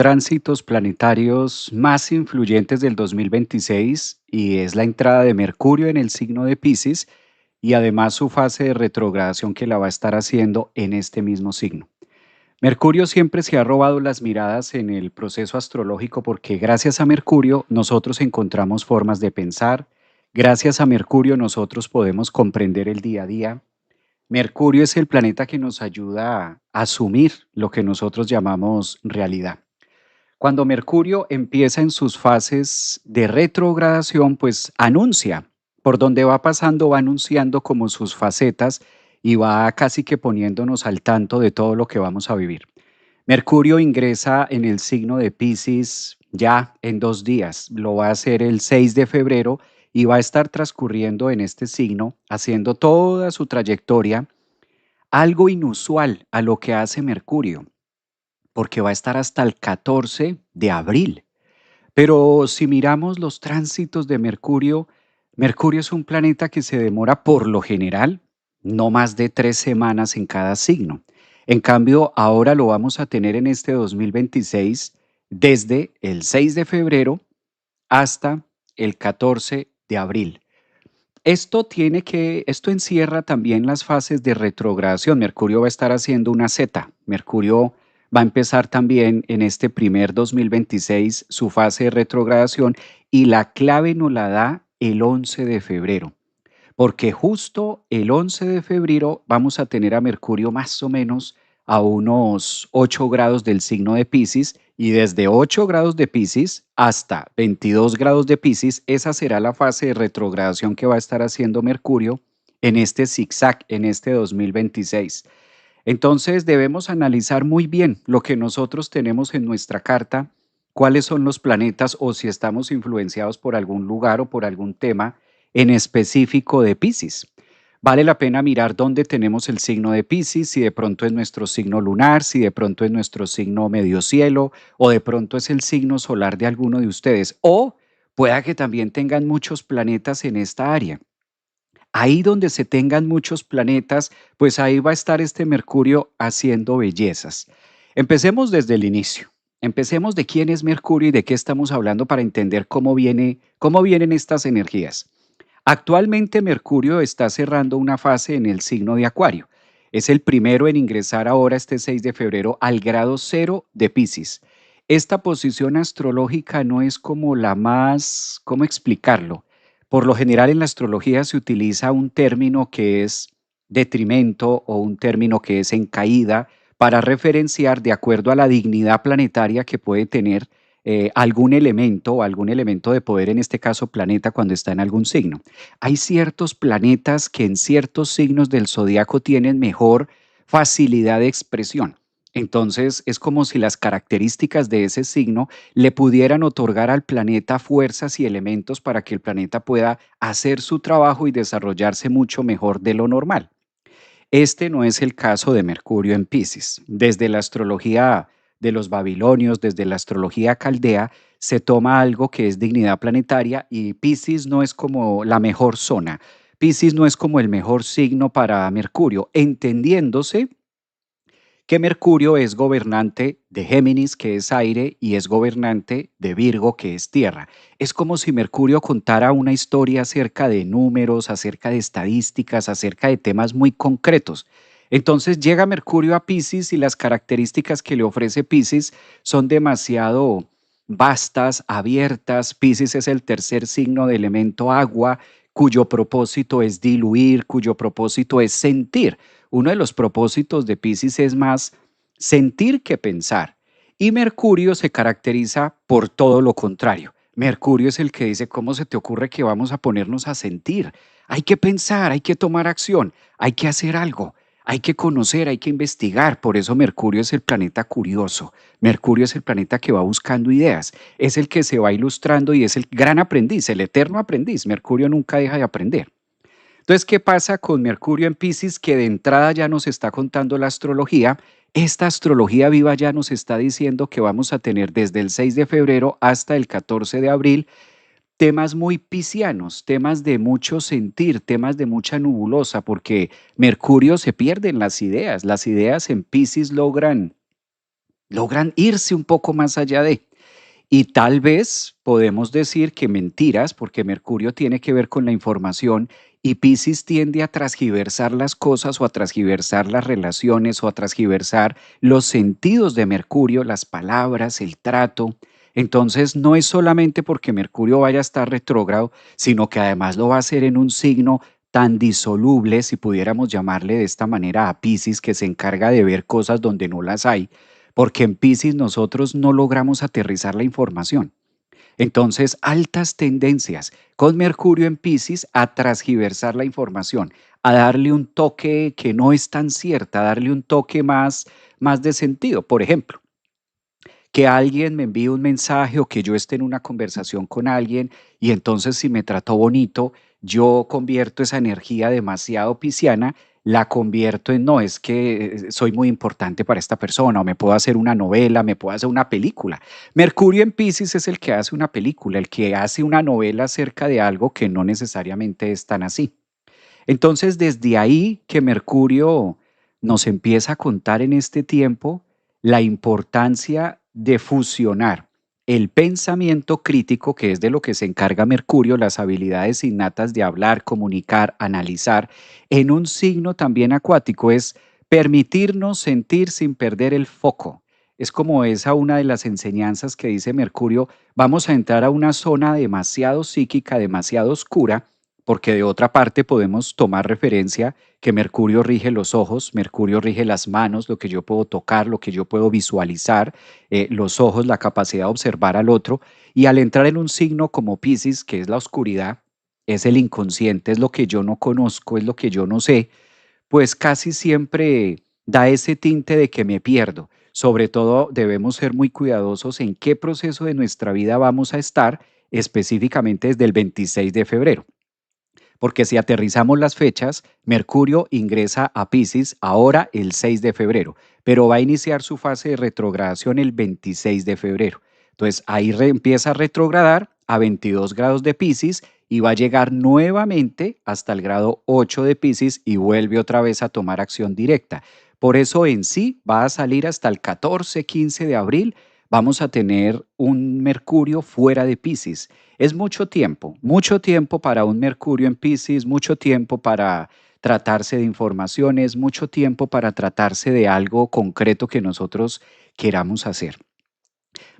Tránsitos planetarios más influyentes del 2026 y es la entrada de Mercurio en el signo de Piscis y además su fase de retrogradación que la va a estar haciendo en este mismo signo. Mercurio siempre se ha robado las miradas en el proceso astrológico porque gracias a Mercurio nosotros encontramos formas de pensar, gracias a Mercurio nosotros podemos comprender el día a día. Mercurio es el planeta que nos ayuda a asumir lo que nosotros llamamos realidad. Cuando Mercurio empieza en sus fases de retrogradación, pues anuncia, por donde va pasando va anunciando como sus facetas y va casi que poniéndonos al tanto de todo lo que vamos a vivir. Mercurio ingresa en el signo de Piscis ya en 2 días, lo va a hacer el 6 de febrero y va a estar transcurriendo en este signo, haciendo toda su trayectoria, algo inusual a lo que hace Mercurio porque va a estar hasta el 14 de abril. Pero si miramos los tránsitos de Mercurio, Mercurio es un planeta que se demora por lo general no más de 3 semanas en cada signo. En cambio, ahora lo vamos a tener en este 2026 desde el 6 de febrero hasta el 14 de abril. Esto encierra también las fases de retrogradación. Mercurio va a estar haciendo una Z. Mercurio va a empezar también en este primer 2026 su fase de retrogradación y la clave nos la da el 11 de febrero, porque justo el 11 de febrero vamos a tener a Mercurio más o menos a unos 8 grados del signo de Piscis y desde 8 grados de Piscis hasta 22 grados de Piscis, esa será la fase de retrogradación que va a estar haciendo Mercurio en este zigzag, en este 2026. Entonces debemos analizar muy bien lo que nosotros tenemos en nuestra carta, cuáles son los planetas o si estamos influenciados por algún lugar o por algún tema en específico de Piscis. Vale la pena mirar dónde tenemos el signo de Piscis, si de pronto es nuestro signo lunar, si de pronto es nuestro signo medio cielo o de pronto es el signo solar de alguno de ustedes. O pueda que también tengan muchos planetas en esta área. Ahí donde se tengan muchos planetas, pues ahí va a estar este Mercurio haciendo bellezas. Empecemos desde el inicio. Empecemos de quién es Mercurio y de qué estamos hablando para entender cómo vienen estas energías. Actualmente Mercurio está cerrando una fase en el signo de Acuario. Es el primero en ingresar ahora este 6 de febrero al grado cero de Piscis. Esta posición astrológica no es como la más, ¿cómo explicarlo? Por lo general en la astrología se utiliza un término que es detrimento o un término que es en caída para referenciar de acuerdo a la dignidad planetaria que puede tener algún elemento o algún elemento de poder, en este caso planeta, cuando está en algún signo. Hay ciertos planetas que en ciertos signos del zodiaco tienen mejor facilidad de expresión. Entonces es como si las características de ese signo le pudieran otorgar al planeta fuerzas y elementos para que el planeta pueda hacer su trabajo y desarrollarse mucho mejor de lo normal. Este no es el caso de Mercurio en Piscis. Desde la astrología de los babilonios, desde la astrología caldea, se toma algo que es dignidad planetaria y Piscis no es como la mejor zona. Piscis no es como el mejor signo para Mercurio, entendiéndose que Mercurio es gobernante de Géminis, que es aire, y es gobernante de Virgo, que es tierra. Es como si Mercurio contara una historia acerca de números, acerca de estadísticas, acerca de temas muy concretos. Entonces llega Mercurio a Piscis y las características que le ofrece Piscis son demasiado vastas, abiertas. Piscis es el tercer signo de elemento agua, cuyo propósito es diluir, cuyo propósito es sentir. Uno de los propósitos de Piscis es más sentir que pensar. Y Mercurio se caracteriza por todo lo contrario. Mercurio es el que dice, ¿cómo se te ocurre que vamos a ponernos a sentir? Hay que pensar, hay que tomar acción, hay que hacer algo, hay que conocer, hay que investigar. Por eso Mercurio es el planeta curioso. Mercurio es el planeta que va buscando ideas, es el que se va ilustrando y es el gran aprendiz, el eterno aprendiz. Mercurio nunca deja de aprender. Entonces, ¿qué pasa con Mercurio en Piscis? Que de entrada ya nos está contando la astrología. Esta astrología viva ya nos está diciendo que vamos a tener desde el 6 de febrero hasta el 14 de abril temas muy piscianos, temas de mucho sentir, temas de mucha nubulosa, porque Mercurio se pierde en las ideas. Las ideas en Piscis logran logran irse un poco más allá de. Y tal vez podemos decir que mentiras, porque Mercurio tiene que ver con la información y Piscis tiende a transgiversar las cosas o a transgiversar las relaciones o a transgiversar los sentidos de Mercurio, las palabras, el trato. Entonces no es solamente porque Mercurio vaya a estar retrógrado, sino que además lo va a hacer en un signo tan disoluble, si pudiéramos llamarle de esta manera a Piscis, que se encarga de ver cosas donde no las hay, porque en Piscis nosotros no logramos aterrizar la información. Entonces, altas tendencias con Mercurio en Piscis a transgiversar la información, a darle un toque que no es tan cierta, a darle un toque más de sentido. Por ejemplo, que alguien me envíe un mensaje o que yo esté en una conversación con alguien y entonces si me trató bonito, yo convierto esa energía demasiado pisciana, la convierto en, no, es que soy muy importante para esta persona o me puedo hacer una novela, me puedo hacer una película. Mercurio en Piscis es el que hace una película, el que hace una novela acerca de algo que no necesariamente es tan así. Entonces, desde ahí que Mercurio nos empieza a contar en este tiempo la importancia de fusionar el pensamiento crítico, que es de lo que se encarga Mercurio, las habilidades innatas de hablar, comunicar, analizar, en un signo también acuático, es permitirnos sentir sin perder el foco. Es como esa una de las enseñanzas que dice Mercurio, vamos a entrar a una zona demasiado psíquica, demasiado oscura, porque de otra parte podemos tomar referencia que Mercurio rige los ojos, Mercurio rige las manos, lo que yo puedo tocar, lo que yo puedo visualizar, los ojos, la capacidad de observar al otro, y al entrar en un signo como Piscis, que es la oscuridad, es el inconsciente, es lo que yo no conozco, es lo que yo no sé, pues casi siempre da ese tinte de que me pierdo. Sobre todo debemos ser muy cuidadosos en qué proceso de nuestra vida vamos a estar, específicamente desde el 26 de febrero. Porque si aterrizamos las fechas, Mercurio ingresa a Piscis ahora el 6 de febrero, pero va a iniciar su fase de retrogradación el 26 de febrero. Entonces ahí empieza a retrogradar a 22 grados de Piscis y va a llegar nuevamente hasta el grado 8 de Piscis y vuelve otra vez a tomar acción directa. Por eso en sí va a salir hasta el 14-15 de abril. Vamos a tener un Mercurio fuera de Piscis. Es mucho tiempo para un Mercurio en Piscis, mucho tiempo para tratarse de informaciones, mucho tiempo para tratarse de algo concreto que nosotros queramos hacer.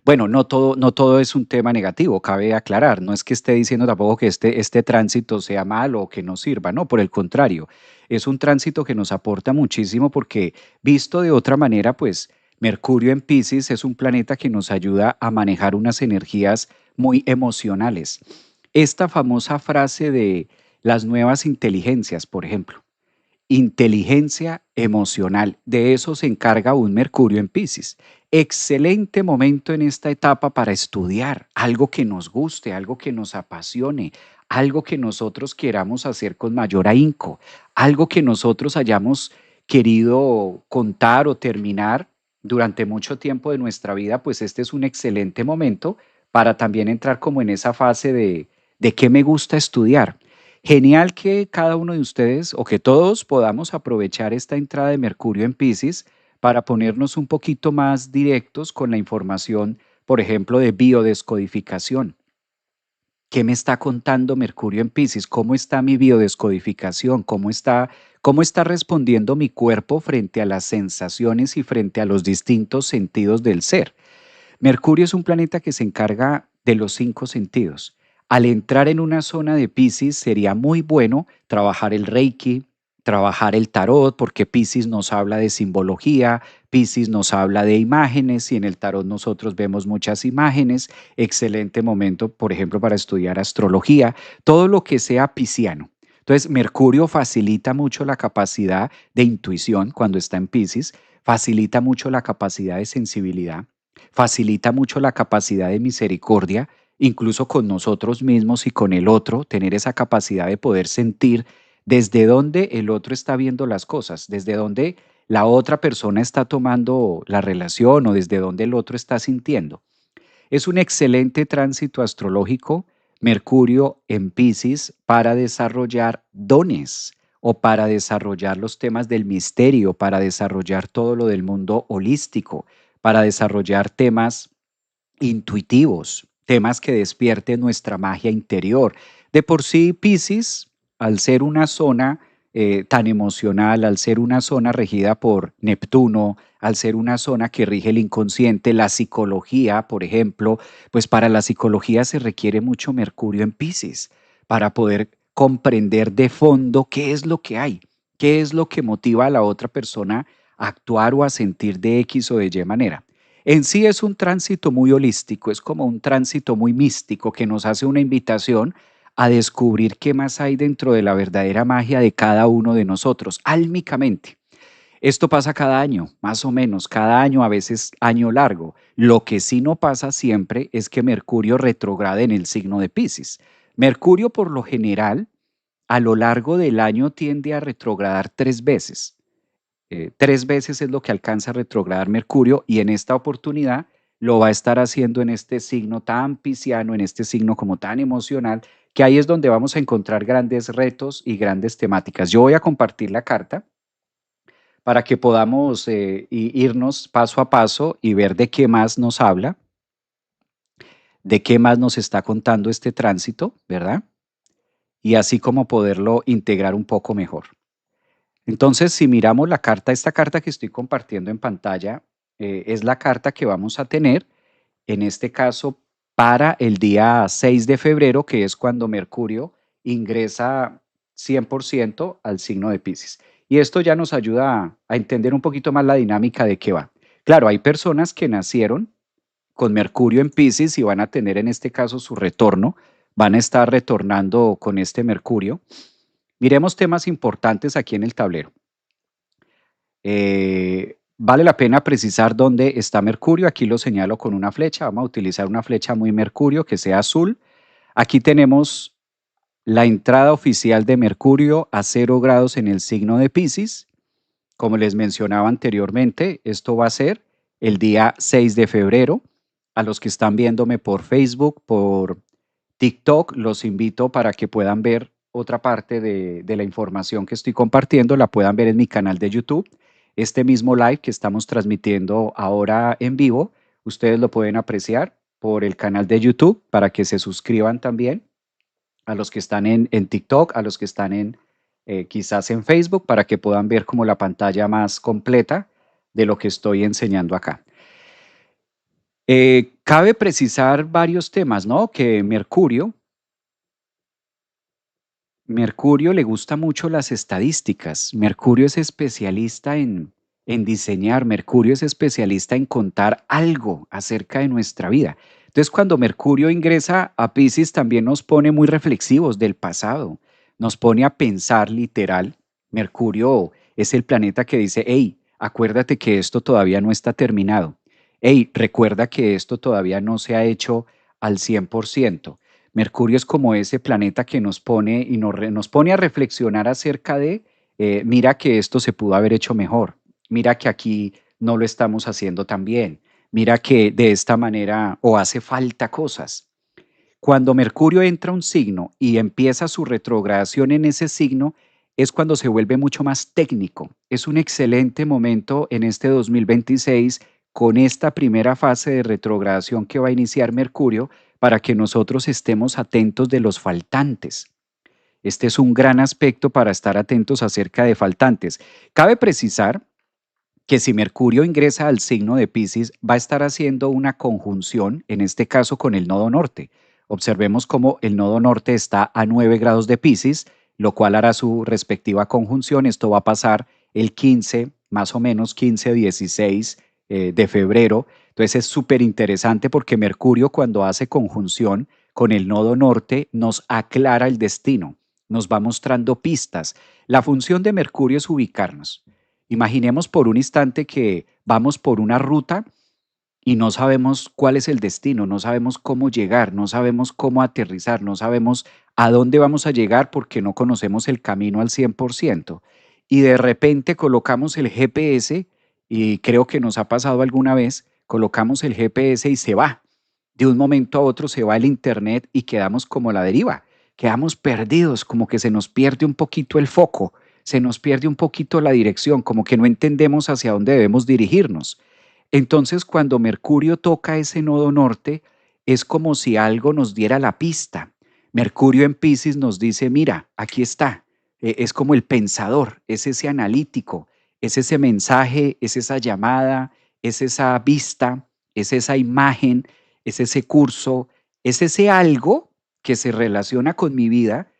Bueno, no todo es un tema negativo, cabe aclarar. No es que esté diciendo tampoco que este tránsito sea malo o que no sirva, no, por el contrario. Es un tránsito que nos aporta muchísimo porque visto de otra manera, pues Mercurio en Piscis es un planeta que nos ayuda a manejar unas energías muy emocionales. Esta famosa frase de las nuevas inteligencias, por ejemplo. Inteligencia emocional. De eso se encarga un Mercurio en Piscis. Excelente momento en esta etapa para estudiar algo que nos guste, algo que nos apasione, algo que nosotros queramos hacer con mayor ahínco, algo que nosotros hayamos querido contar o terminar durante mucho tiempo de nuestra vida, pues este es un excelente momento para también entrar como en esa fase de qué me gusta estudiar. Genial que cada uno de ustedes o que todos podamos aprovechar esta entrada de Mercurio en Piscis para ponernos un poquito más directos con la información, por ejemplo, de biodescodificación. ¿Qué me está contando Mercurio en Piscis? ¿Cómo está mi biodescodificación? Cómo está respondiendo mi cuerpo frente a las sensaciones y frente a los distintos sentidos del ser? Mercurio es un planeta que se encarga de los cinco sentidos. Al entrar en una zona de Piscis sería muy bueno trabajar el Reiki, trabajar el tarot, porque Piscis nos habla de simbología, Piscis nos habla de imágenes y en el tarot nosotros vemos muchas imágenes. Excelente momento, por ejemplo, para estudiar astrología, todo lo que sea pisciano. Entonces, Mercurio facilita mucho la capacidad de intuición cuando está en Piscis, facilita mucho la capacidad de sensibilidad, facilita mucho la capacidad de misericordia, incluso con nosotros mismos y con el otro, tener esa capacidad de poder sentir desde dónde el otro está viendo las cosas, desde dónde la otra persona está tomando la relación o desde dónde el otro está sintiendo. Es un excelente tránsito astrológico, Mercurio en Piscis, para desarrollar dones o para desarrollar los temas del misterio, para desarrollar todo lo del mundo holístico, para desarrollar temas intuitivos, temas que despierten nuestra magia interior. De por sí, Piscis, al ser una zona tan emocional, al ser una zona regida por Neptuno, al ser una zona que rige el inconsciente, la psicología, por ejemplo, pues para la psicología se requiere mucho Mercurio en Piscis para poder comprender de fondo qué es lo que hay, qué es lo que motiva a la otra persona a actuar o a sentir de X o de Y manera. En sí es un tránsito muy holístico, es como un tránsito muy místico que nos hace una invitación a descubrir qué más hay dentro de la verdadera magia de cada uno de nosotros, álmicamente. Esto pasa cada año, más o menos, cada año, a veces año largo. Lo que sí no pasa siempre es que Mercurio retrograde en el signo de Piscis. Mercurio, por lo general, a lo largo del año tiende a retrogradar 3 veces. 3 veces es lo que alcanza a retrogradar Mercurio y en esta oportunidad lo va a estar haciendo en este signo tan pisciano, en este signo como tan emocional, que ahí es donde vamos a encontrar grandes retos y grandes temáticas. Yo voy a compartir la carta para que podamos irnos paso a paso y ver de qué más nos habla, de qué más nos está contando este tránsito, ¿verdad? Y así como poderlo integrar un poco mejor. Entonces, si miramos la carta, esta carta que estoy compartiendo en pantalla es la carta que vamos a tener, en este caso, para el día 6 de febrero, que es cuando Mercurio ingresa 100% al signo de Piscis. Y esto ya nos ayuda a entender un poquito más la dinámica de qué va. Claro, hay personas que nacieron con Mercurio en Piscis y van a tener en este caso su retorno, van a estar retornando con este Mercurio. Miremos temas importantes aquí en el tablero. Vale la pena precisar dónde está Mercurio. Aquí lo señalo con una flecha. Vamos a utilizar una flecha muy Mercurio que sea azul. Aquí tenemos la entrada oficial de Mercurio a 0 grados en el signo de Piscis. Como les mencionaba anteriormente, esto va a ser el día 6 de febrero. A los que están viéndome por Facebook, por TikTok, los invito para que puedan ver otra parte de la información que estoy compartiendo, la puedan ver en mi canal de YouTube. Este mismo live que estamos transmitiendo ahora en vivo, ustedes lo pueden apreciar por el canal de YouTube para que se suscriban también a los que están en TikTok, a los que están quizás en Facebook, para que puedan ver como la pantalla más completa de lo que estoy enseñando acá. Cabe precisar varios temas, ¿no? Que Mercurio le gusta mucho las estadísticas. Mercurio es especialista en diseñar. Mercurio es especialista en contar algo acerca de nuestra vida. Entonces, cuando Mercurio ingresa a Piscis, también nos pone muy reflexivos del pasado. Nos pone a pensar literal. Mercurio es el planeta que dice, hey, acuérdate que esto todavía no está terminado. Hey, recuerda que esto todavía no se ha hecho al 100%. Mercurio es como ese planeta que nos pone y nos pone a reflexionar acerca de, mira que esto se pudo haber hecho mejor, mira que aquí no lo estamos haciendo tan bien, mira que de esta manera o hace falta cosas. Cuando Mercurio entra a un signo y empieza su retrogradación en ese signo, es cuando se vuelve mucho más técnico. Es un excelente momento en este 2026 con esta primera fase de retrogradación que va a iniciar Mercurio para que nosotros estemos atentos de los faltantes. Este es un gran aspecto para estar atentos acerca de faltantes. Cabe precisar que si Mercurio ingresa al signo de Piscis, va a estar haciendo una conjunción, en este caso con el nodo norte. Observemos cómo el nodo norte está a 9 grados de Piscis, lo cual hará su respectiva conjunción. Esto va a pasar el 15, más o menos 15-16 de febrero. Entonces es súper interesante porque Mercurio cuando hace conjunción con el nodo norte nos aclara el destino, nos va mostrando pistas. La función de Mercurio es ubicarnos. Imaginemos por un instante que vamos por una ruta y no sabemos cuál es el destino, no sabemos cómo llegar, no sabemos cómo aterrizar, no sabemos a dónde vamos a llegar porque no conocemos el camino al 100%. Y de repente colocamos el GPS, y creo que nos ha pasado alguna vez, colocamos el GPS y se va. De un momento a otro se va el internet y quedamos como a la deriva, quedamos perdidos, como que se nos pierde un poquito el foco, se nos pierde un poquito la dirección, como que no entendemos hacia dónde debemos dirigirnos. Entonces, cuando Mercurio toca ese nodo norte, es como si algo nos diera la pista. Mercurio en Piscis nos dice, mira, aquí está. Es como el pensador, es ese analítico, es ese mensaje, es esa llamada, es esa vista, es esa imagen, es ese curso, es ese algo que se relaciona con mi vida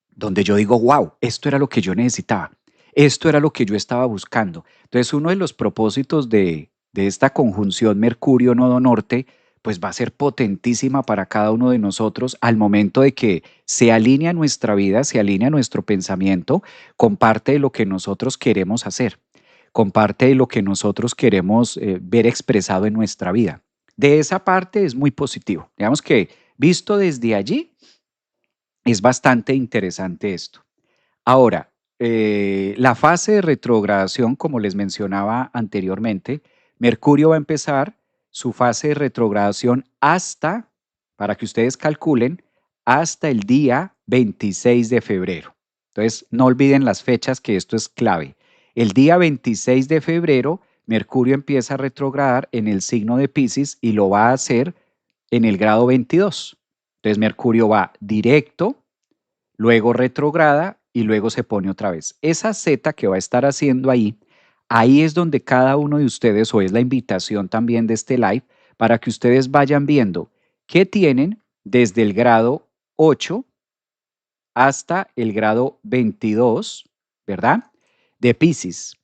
donde yo digo, wow, esto era lo que yo necesitaba, esto era lo que yo estaba buscando. Entonces, uno de los propósitos de esta conjunción Mercurio-Nodo Norte, pues va a ser potentísima para cada uno de nosotros al momento de que se alinea nuestra vida, se alinea nuestro pensamiento con parte de lo que nosotros queremos hacer, con parte de lo que nosotros queremos ver expresado en nuestra vida. De esa parte es muy positivo. Digamos que visto desde allí, es bastante interesante esto. Ahora, la fase de retrogradación, como les mencionaba anteriormente, Mercurio va a empezar su fase de retrogradación hasta, para que ustedes calculen, hasta el día 26 de febrero. Entonces, no olviden las fechas, que esto es clave. El día 26 de febrero, Mercurio empieza a retrogradar en el signo de Piscis y lo va a hacer en el grado 22. Entonces, Mercurio va directo, luego retrograda y luego se pone otra vez. Esa Z que va a estar haciendo ahí, ahí es donde cada uno de ustedes, o es la invitación también de este live, para que ustedes vayan viendo qué tienen desde el grado 8 hasta el grado 22, ¿verdad? De Piscis.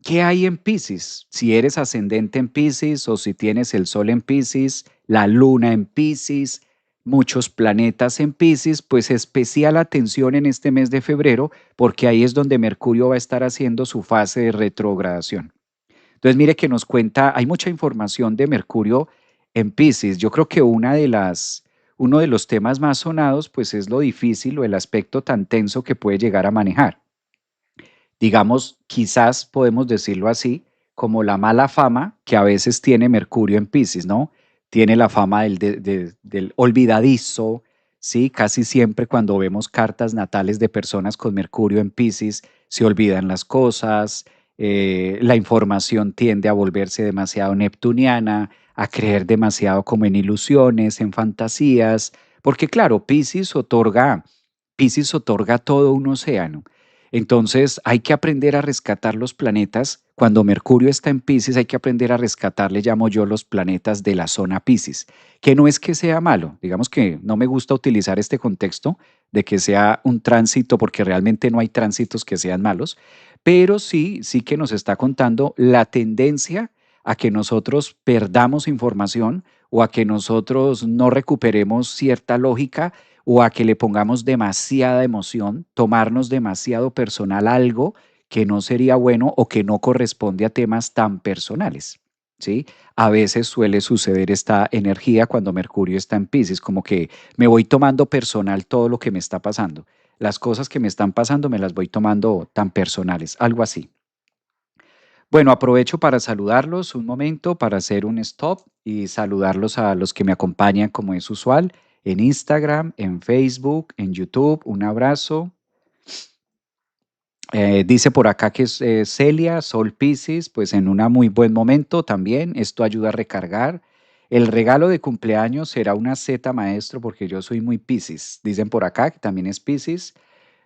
¿Qué hay en Piscis? Si eres ascendente en Piscis o si tienes el Sol en Piscis, la Luna en Piscis, muchos planetas en Piscis, pues especial atención en este mes de febrero, porque ahí es donde Mercurio va a estar haciendo su fase de retrogradación. Entonces, mire que nos cuenta, hay mucha información de Mercurio en Piscis. Yo creo que uno de los temas más sonados, pues es lo difícil o el aspecto tan tenso que puede llegar a manejar. Digamos, quizás podemos decirlo así, como la mala fama que a veces tiene Mercurio en Piscis, ¿no? Tiene la fama del olvidadizo, ¿sí? Casi siempre cuando vemos cartas natales de personas con Mercurio en Piscis, se olvidan las cosas, la información tiende a volverse demasiado neptuniana, a creer demasiado como en ilusiones, en fantasías, porque claro, Piscis otorga todo un océano. Entonces hay que aprender a rescatar los planetas. Cuando Mercurio está en Piscis, hay que aprender a rescatar, le llamo yo, los planetas de la zona Piscis, que no es que sea malo, digamos que no me gusta utilizar este contexto de que sea un tránsito, porque realmente no hay tránsitos que sean malos, pero sí que nos está contando la tendencia a que nosotros perdamos información o a que nosotros no recuperemos cierta lógica o a que le pongamos demasiada emoción, tomarnos demasiado personal algo que no sería bueno o que no corresponde a temas tan personales, ¿sí? A veces suele suceder esta energía cuando Mercurio está en Piscis, como que me voy tomando personal todo lo que me está pasando. Las cosas que me están pasando me las voy tomando tan personales, algo así. Bueno, aprovecho para saludarlos un momento, para hacer un stop y saludarlos a los que me acompañan como es usual en Instagram, en Facebook, en YouTube. Un abrazo. Dice por acá que es Celia, Sol Piscis, pues en un muy buen momento también. Esto ayuda a recargar. El regalo de cumpleaños será una Z, maestro, porque yo soy muy Piscis. Dicen por acá que también es Piscis.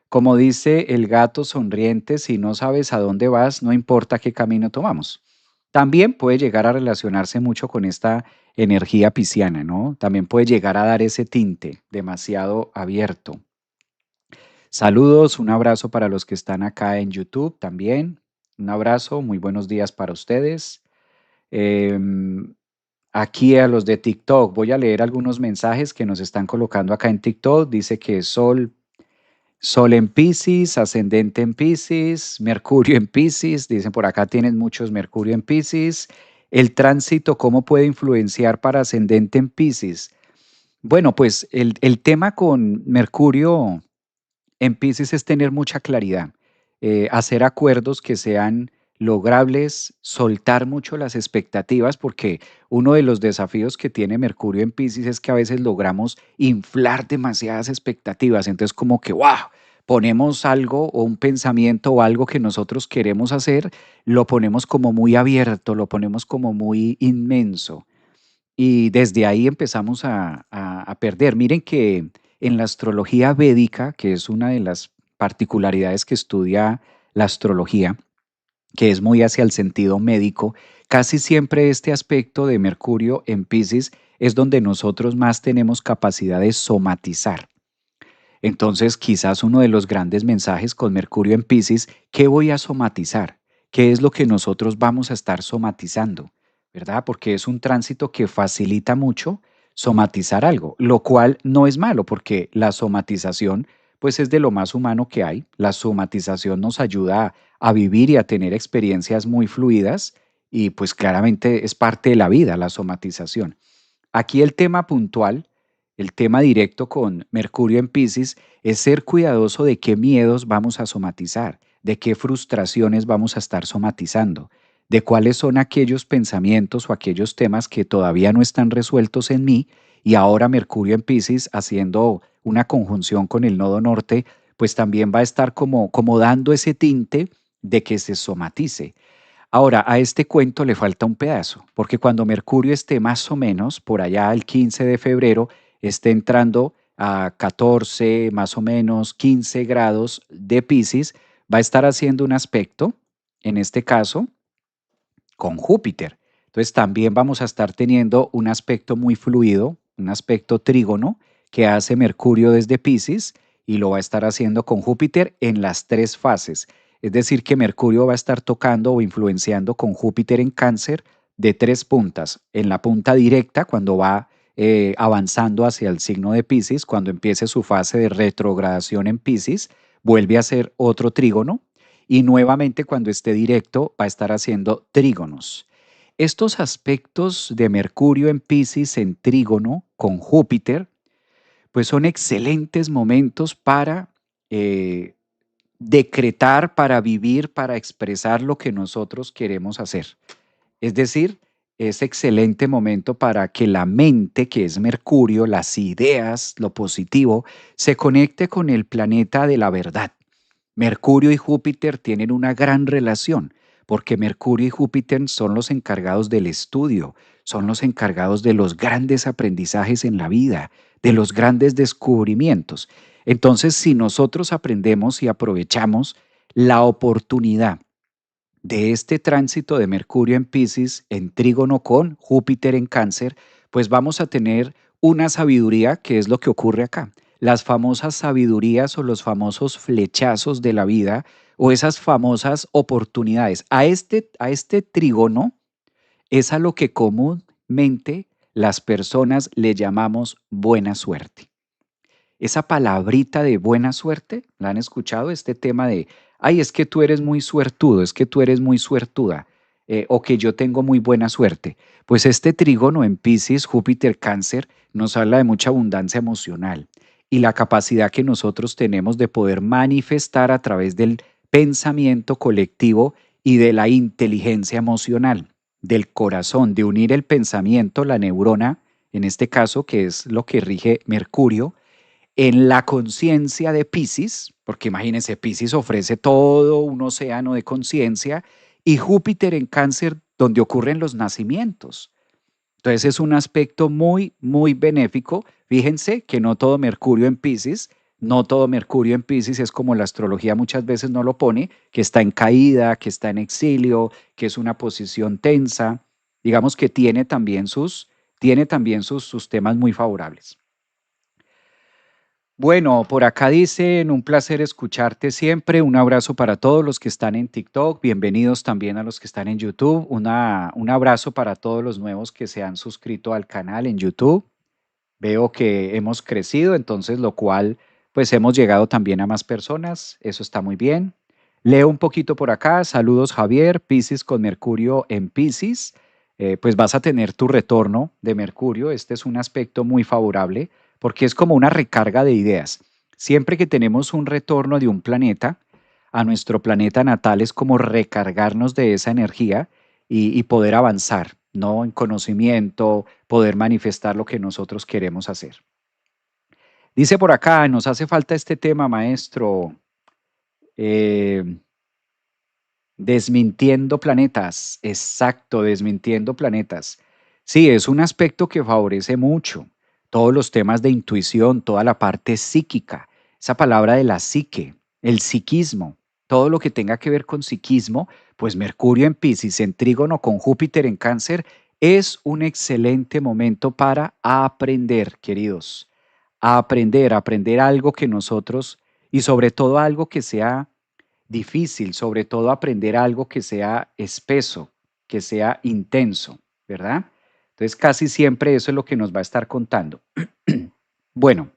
Como dice el gato sonriente, si no sabes a dónde vas, no importa qué camino tomamos. También puede llegar a relacionarse mucho con esta energía pisciana, ¿no? También puede llegar a dar ese tinte demasiado abierto. Saludos, un abrazo para los que están acá en YouTube también. Un abrazo, muy buenos días para ustedes. Em, Aquí a los de TikTok, voy a leer algunos mensajes que nos están colocando acá en TikTok. Dice que Sol en Piscis, ascendente en Piscis, Mercurio en Piscis, dicen por acá tienen muchos Mercurio en Piscis. El tránsito, ¿cómo puede influenciar para ascendente en Piscis? Bueno, pues el tema con Mercurio en Piscis es tener mucha claridad, hacer acuerdos que sean logrables, soltar mucho las expectativas, porque uno de los desafíos que tiene Mercurio en Piscis es que a veces logramos inflar demasiadas expectativas. Entonces, como que, wow, ponemos algo o un pensamiento o algo que nosotros queremos hacer, lo ponemos como muy abierto, lo ponemos como muy inmenso. Y desde ahí empezamos a perder. Miren que en la astrología védica, que es una de las particularidades que estudia la astrología, que es muy hacia el sentido médico, casi siempre este aspecto de Mercurio en Piscis es donde nosotros más tenemos capacidad de somatizar. Entonces, quizás uno de los grandes mensajes con Mercurio en Piscis, ¿qué voy a somatizar? ¿Qué es lo que nosotros vamos a estar somatizando? ¿Verdad? Porque es un tránsito que facilita mucho somatizar algo, lo cual no es malo, porque la somatización, pues es de lo más humano que hay. La somatización nos ayuda a vivir y a tener experiencias muy fluidas y pues claramente es parte de la vida, la somatización. Aquí el tema puntual, el tema directo con Mercurio en Piscis es ser cuidadoso de qué miedos vamos a somatizar, de qué frustraciones vamos a estar somatizando, de cuáles son aquellos pensamientos o aquellos temas que todavía no están resueltos en mí y ahora Mercurio en Piscis haciendo una conjunción con el nodo norte, pues también va a estar como dando ese tinte de que se somatice. Ahora, a este cuento le falta un pedazo, porque cuando Mercurio esté más o menos por allá el 15 de febrero, esté entrando a 14, más o menos 15 grados de Piscis, va a estar haciendo un aspecto, en este caso, con Júpiter. Entonces también vamos a estar teniendo un aspecto muy fluido, un aspecto trígono que hace Mercurio desde Piscis y lo va a estar haciendo con Júpiter en las tres fases. Es decir, que Mercurio va a estar tocando o influenciando con Júpiter en Cáncer de tres puntas. En la punta directa, cuando va avanzando hacia el signo de Piscis, cuando empiece su fase de retrogradación en Piscis, vuelve a ser otro trígono y nuevamente cuando esté directo va a estar haciendo trígonos. Estos aspectos de Mercurio en Piscis en trígono con Júpiter, pues son excelentes momentos para eh, decretar, para vivir, para expresar lo que nosotros queremos hacer. Es decir, es excelente momento para que la mente, que es Mercurio, las ideas, lo positivo, se conecte con el planeta de la verdad. Mercurio y Júpiter tienen una gran relación porque Mercurio y Júpiter son los encargados del estudio, son los encargados de los grandes aprendizajes en la vida, de los grandes descubrimientos. Entonces, si nosotros aprendemos y aprovechamos la oportunidad de este tránsito de Mercurio en Piscis en trígono con Júpiter en Cáncer, pues vamos a tener una sabiduría que es lo que ocurre acá. Las famosas sabidurías o los famosos flechazos de la vida o esas famosas oportunidades. A este trígono es a lo que comúnmente las personas le llamamos buena suerte. Esa palabrita de buena suerte, ¿la han escuchado? Este tema de, ay, es que tú eres muy suertudo, es que tú eres muy suertuda, o que yo tengo muy buena suerte. Pues este trígono en Piscis, Júpiter, Cáncer, nos habla de mucha abundancia emocional y la capacidad que nosotros tenemos de poder manifestar a través del pensamiento colectivo y de la inteligencia emocional, del corazón, de unir el pensamiento, la neurona, en este caso, que es lo que rige Mercurio, en la conciencia de Piscis, porque imagínense, Piscis ofrece todo un océano de conciencia, y Júpiter en Cáncer, donde ocurren los nacimientos. Entonces es un aspecto muy, muy benéfico. Fíjense que no todo Mercurio en Piscis, no todo Mercurio en Piscis es como la astrología muchas veces no lo pone, que está en caída, que está en exilio, que es una posición tensa. Digamos que tiene también sus temas muy favorables. Bueno, por acá dicen, un placer escucharte siempre. Un abrazo para todos los que están en TikTok. Bienvenidos también a los que están en YouTube. Un abrazo para todos los nuevos que se han suscrito al canal en YouTube. Veo que hemos crecido, entonces lo cual, pues hemos llegado también a más personas. Eso está muy bien. Leo un poquito por acá. Saludos, Javier. Piscis con Mercurio en Piscis. Pues vas a tener tu retorno de Mercurio. Este es un aspecto muy favorable porque es como una recarga de ideas. Siempre que tenemos un retorno de un planeta a nuestro planeta natal es como recargarnos de esa energía y poder avanzar, ¿no? En conocimiento, poder manifestar lo que nosotros queremos hacer. Dice por acá, nos hace falta este tema, maestro. eh, Desmintiendo planetas, exacto, desmintiendo planetas. Sí, es un aspecto que favorece mucho todos los temas de intuición, toda la parte psíquica, esa palabra de la psique, el psiquismo, todo lo que tenga que ver con psiquismo, pues Mercurio en Piscis, en trígono con Júpiter en Cáncer, es un excelente momento para aprender, queridos, aprender algo que nosotros, y sobre todo algo que sea difícil, sobre todo aprender algo que sea espeso, que sea intenso, ¿verdad? Entonces casi siempre eso es lo que nos va a estar contando. Bueno,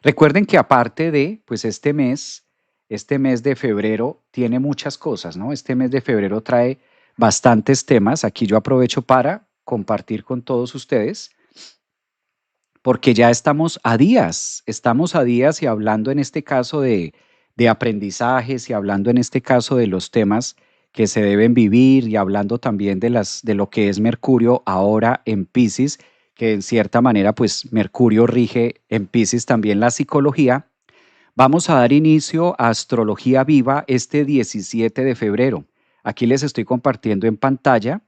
recuerden que aparte de, pues este mes de febrero tiene muchas cosas, ¿no? Este mes de febrero trae bastantes temas. Aquí yo aprovecho para compartir con todos ustedes, porque ya estamos a días y hablando en este caso de aprendizajes y hablando en este caso de los temas que se deben vivir y hablando también de lo que es Mercurio ahora en Piscis, que en cierta manera pues Mercurio rige en Piscis también la psicología. Vamos a dar inicio a Astrología Viva este 17 de febrero. Aquí les estoy compartiendo en pantalla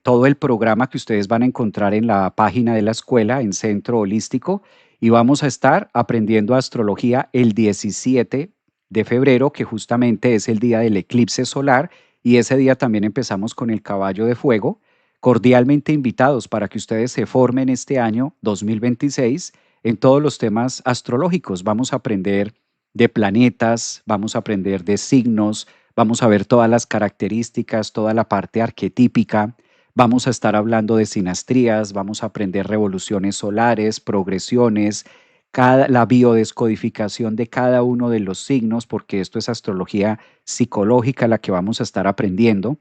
todo el programa que ustedes van a encontrar en la página de la escuela, en Centro Holístico, y vamos a estar aprendiendo astrología el 17 de febrero, que justamente es el día del eclipse solar, y ese día también empezamos con el caballo de fuego. Cordialmente invitados para que ustedes se formen este año 2026 en todos los temas astrológicos. Vamos a aprender de planetas, vamos a aprender de signos, vamos a ver todas las características, toda la parte arquetípica. Vamos a estar hablando de sinastrías, vamos a aprender revoluciones solares, progresiones, la biodescodificación de cada uno de los signos, porque esto es astrología psicológica la que vamos a estar aprendiendo.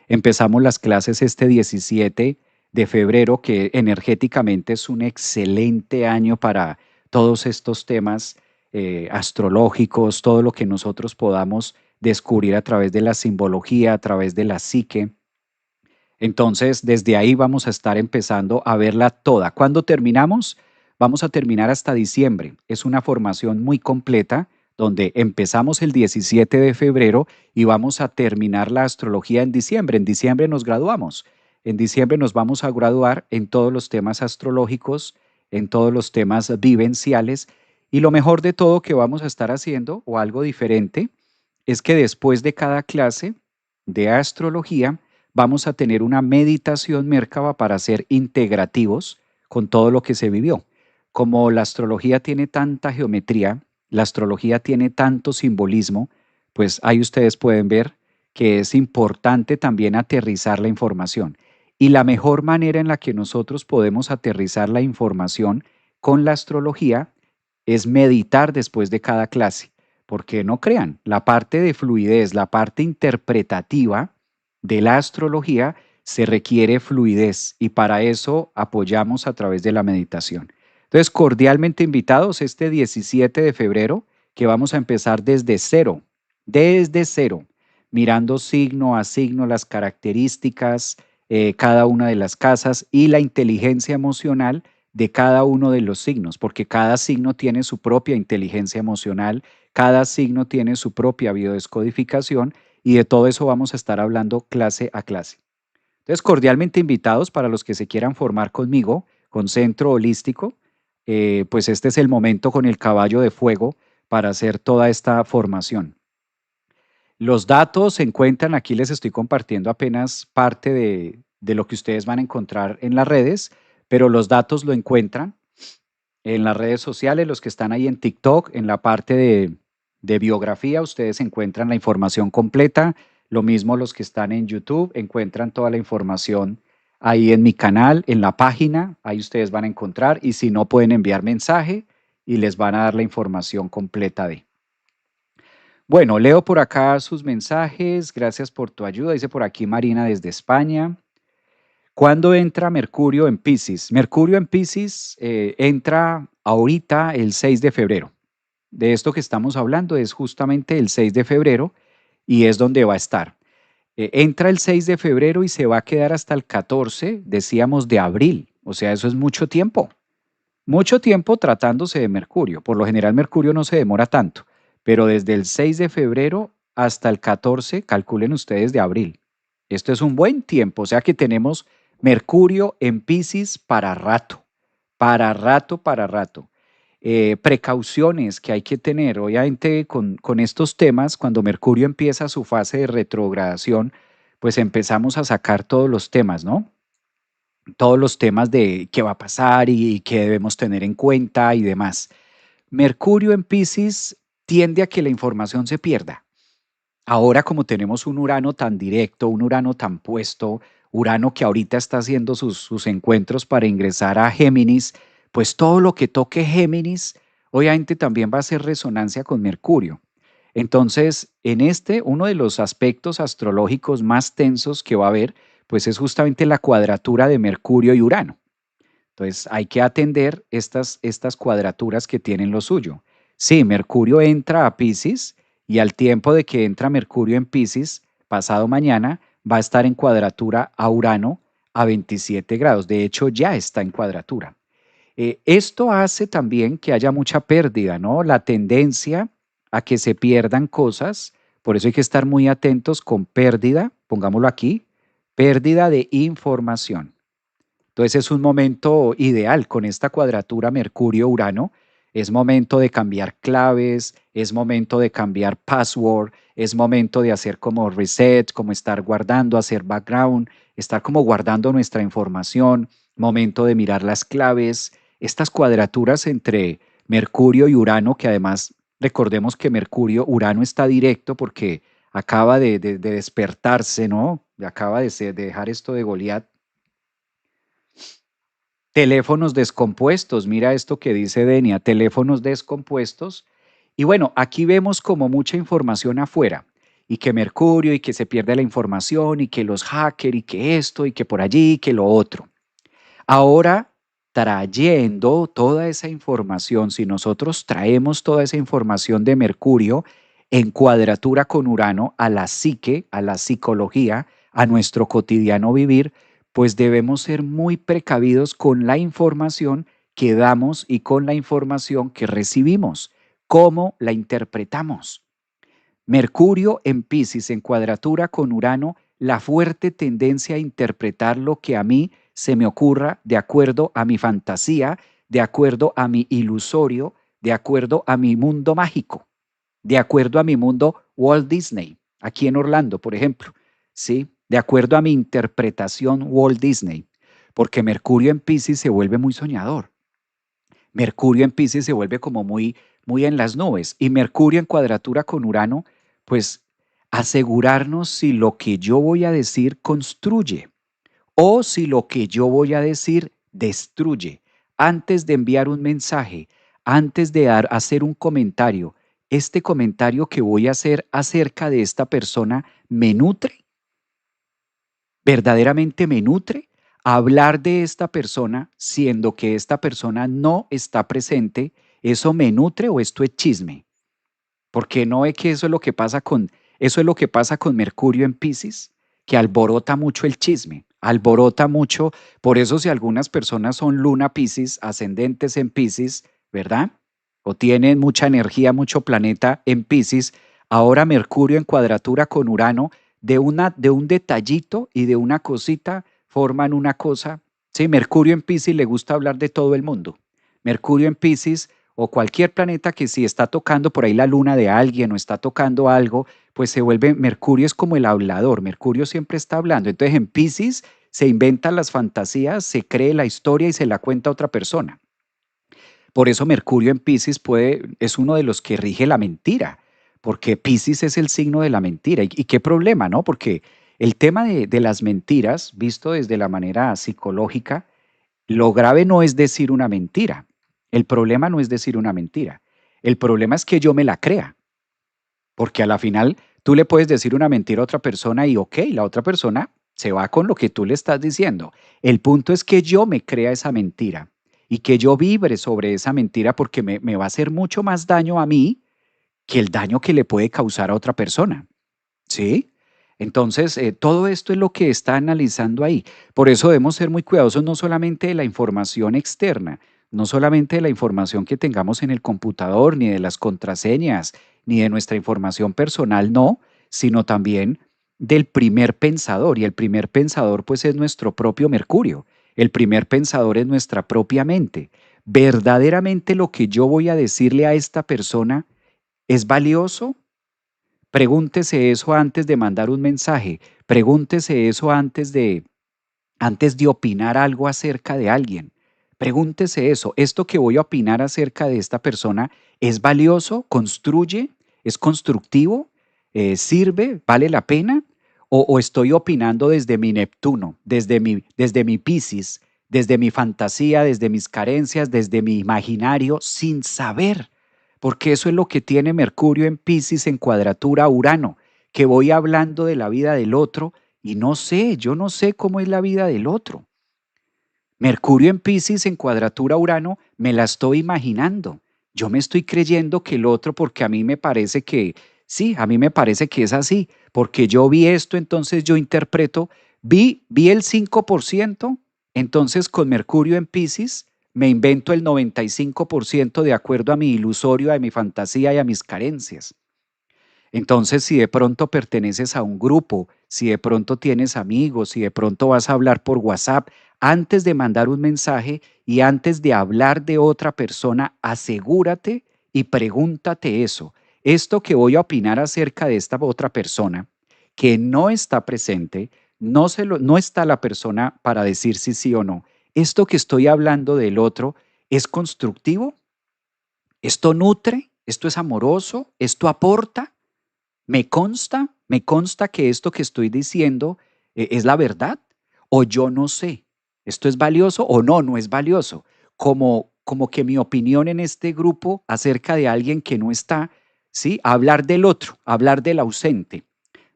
Empezamos las clases este 17 de febrero, que energéticamente es un excelente año para todos estos temas astrológicos, todo lo que nosotros podamos descubrir a través de la simbología, a través de la psique. Entonces, desde ahí vamos a estar empezando a verla toda. ¿Cuándo terminamos? Vamos a terminar hasta diciembre. Es una formación muy completa donde empezamos el 17 de febrero y vamos a terminar la astrología en diciembre. En diciembre nos graduamos. En diciembre nos vamos a graduar en todos los temas astrológicos, en todos los temas vivenciales. Y lo mejor de todo que vamos a estar haciendo, o algo diferente, es que después de cada clase de astrología, vamos a tener una meditación Merkaba para ser integrativos con todo lo que se vivió. Como la astrología tiene tanta geometría, la astrología tiene tanto simbolismo, pues ahí ustedes pueden ver que es importante también aterrizar la información. Y la mejor manera en la que nosotros podemos aterrizar la información con la astrología es meditar después de cada clase, porque no crean, la parte de fluidez, la parte interpretativa de la astrología se requiere fluidez y para eso apoyamos a través de la meditación. Entonces, cordialmente invitados este 17 de febrero, que vamos a empezar desde cero, mirando signo a signo las características, cada una de las casas y la inteligencia emocional de cada uno de los signos, porque cada signo tiene su propia inteligencia emocional, cada signo tiene su propia biodescodificación y de todo eso vamos a estar hablando clase a clase. Entonces, cordialmente invitados para los que se quieran formar conmigo, con Centro Holístico, pues este es el momento con el caballo de fuego para hacer toda esta formación. Los datos se encuentran, aquí les estoy compartiendo apenas parte de lo que ustedes van a encontrar en las redes, pero los datos lo encuentran en las redes sociales, los que están ahí en TikTok, en la parte de biografía, ustedes encuentran la información completa. Lo mismo los que están en YouTube, encuentran toda la información ahí en mi canal, en la página, ahí ustedes van a encontrar. Y si no, pueden enviar mensaje y les van a dar la información completa de. Bueno, leo por acá sus mensajes. Gracias por tu ayuda. Dice por aquí Marina desde España. ¿Cuándo entra Mercurio en Piscis? Mercurio en Piscis entra ahorita el 6 de febrero. De esto que estamos hablando es justamente el 6 de febrero y es donde va a estar. Entra el 6 de febrero y se va a quedar hasta el 14, decíamos, de abril. O sea, eso es mucho tiempo. Mucho tiempo tratándose de Mercurio. Por lo general, Mercurio no se demora tanto, pero desde el 6 de febrero hasta el 14, calculen ustedes de abril. Esto es un buen tiempo, o sea que tenemos Mercurio en Piscis para rato, para rato, para rato. Precauciones que hay que tener, obviamente, con estos temas, cuando Mercurio empieza su fase de retrogradación, pues empezamos a sacar todos los temas, ¿no? Todos los temas de qué va a pasar y qué debemos tener en cuenta y demás. Mercurio en Piscis tiende a que la información se pierda. Ahora como tenemos un Urano tan directo, un Urano tan puesto, Urano que ahorita está haciendo sus encuentros para ingresar a Géminis, pues todo lo que toque Géminis, obviamente también va a hacer resonancia con Mercurio. Entonces, en este, uno de los aspectos astrológicos más tensos que va a haber, pues es justamente la cuadratura de Mercurio y Urano. Entonces, hay que atender estas cuadraturas que tienen lo suyo. Sí, Mercurio entra a Piscis y al tiempo de que entra Mercurio en Piscis, pasado mañana, va a estar en cuadratura a Urano a 27 grados. De hecho, ya está en cuadratura. Esto hace también que haya mucha pérdida, ¿no? La tendencia a que se pierdan cosas, por eso hay que estar muy atentos con pérdida, pongámoslo aquí, pérdida de información. Entonces es un momento ideal con esta cuadratura Mercurio-Urano. Es momento de cambiar claves, es momento de cambiar password, es momento de hacer como reset, como estar guardando, hacer background, estar como guardando nuestra información, momento de mirar las claves. Estas cuadraturas entre Mercurio y Urano, que además recordemos que Mercurio-Urano está directo porque acaba de despertarse, ¿no? Acaba de dejar esto de Goliat. Teléfonos descompuestos, mira esto que dice Denia, teléfonos descompuestos. Y bueno, aquí vemos como mucha información afuera y que Mercurio y que se pierde la información y que los hackers y que esto y que por allí y que lo otro. Ahora, trayendo toda esa información, si nosotros traemos toda esa información de Mercurio en cuadratura con Urano a la psique, a la psicología, a nuestro cotidiano vivir, pues debemos ser muy precavidos con la información que damos y con la información que recibimos, cómo la interpretamos. Mercurio en Piscis en cuadratura con Urano, la fuerte tendencia a interpretar lo que a mí se me ocurra de acuerdo a mi fantasía, de acuerdo a mi ilusorio, de acuerdo a mi mundo mágico, de acuerdo a mi mundo Walt Disney, aquí en Orlando, por ejemplo, ¿sí? De acuerdo a mi interpretación Walt Disney, porque Mercurio en Piscis se vuelve muy soñador. Mercurio en Piscis se vuelve como muy en las nubes y Mercurio en cuadratura con Urano, pues asegurarnos si lo que yo voy a decir construye o si lo que yo voy a decir destruye. Antes de enviar un mensaje, antes de hacer un comentario, este comentario que voy a hacer acerca de esta persona me nutre, verdaderamente me nutre. Hablar de esta persona siendo que esta persona no está presente, ¿eso me nutre o esto es chisme? Porque no es que eso es lo que pasa con Mercurio en Piscis, que alborota mucho el chisme, alborota mucho, por eso si algunas personas son luna Piscis, ascendentes en Piscis, ¿verdad? O tienen mucha energía, mucho planeta en Piscis, ahora Mercurio en cuadratura con Urano, de un detallito y de una cosita forman una cosa. Sí, Mercurio en Piscis le gusta hablar de todo el mundo. Mercurio en Piscis o cualquier planeta que si está tocando por ahí la luna de alguien o está tocando algo, pues se vuelve, Mercurio es como el hablador, Mercurio siempre está hablando. Entonces en Piscis se inventan las fantasías, se cree la historia y se la cuenta a otra persona. Por eso Mercurio en Piscis es uno de los que rige la mentira, porque Piscis es el signo de la mentira. Y qué problema, ¿no? Porque el tema de las mentiras, visto desde la manera psicológica, lo grave no es decir una mentira. El problema no es decir una mentira. El problema es que yo me la crea, porque a la final tú le puedes decir una mentira a otra persona y ok, la otra persona se va con lo que tú le estás diciendo. El punto es que yo me crea esa mentira y que yo vibre sobre esa mentira porque me va a hacer mucho más daño a mí que el daño que le puede causar a otra persona. ¿Sí? Entonces, todo esto es lo que está analizando ahí. Por eso debemos ser muy cuidadosos no solamente de la información externa, no solamente de la información que tengamos en el computador, ni de las contraseñas, ni de nuestra información personal, no, sino también del primer pensador. Y el primer pensador, pues, es nuestro propio Mercurio. El primer pensador es nuestra propia mente. ¿Verdaderamente lo que yo voy a decirle a esta persona es valioso? Pregúntese eso antes de mandar un mensaje. Pregúntese eso antes de opinar algo acerca de alguien. Pregúntese eso. ¿Esto que voy a opinar acerca de esta persona es valioso? ¿Construye? ¿Es constructivo? ¿Sirve? ¿Vale la pena? ¿O estoy opinando desde mi Neptuno, desde mi Piscis, desde mi fantasía, desde mis carencias, desde mi imaginario, sin saber? Porque eso es lo que tiene Mercurio en Piscis en cuadratura a Urano, que voy hablando de la vida del otro y no sé, yo no sé cómo es la vida del otro. Mercurio en Piscis en cuadratura a Urano, me la estoy imaginando. Yo me estoy creyendo que el otro, porque a mí me parece que, sí, a mí me parece que es así, porque yo vi esto, entonces yo interpreto, vi el 5%, entonces con Mercurio en Piscis me invento el 95% de acuerdo a mi ilusorio, a mi fantasía y a mis carencias. Entonces, si de pronto perteneces a un grupo, si de pronto tienes amigos, si de pronto vas a hablar por WhatsApp, antes de mandar un mensaje y antes de hablar de otra persona, asegúrate y pregúntate eso. Esto que voy a opinar acerca de esta otra persona que no está presente, no está la persona para decir si sí o no. Esto que estoy hablando del otro, ¿es constructivo? ¿Esto nutre? ¿Esto es amoroso? ¿Esto aporta? Me consta que esto que estoy diciendo es la verdad o yo no sé. ¿Esto es valioso o no, no es valioso? Como que mi opinión en este grupo acerca de alguien que no está, ¿sí? Hablar del otro, hablar del ausente.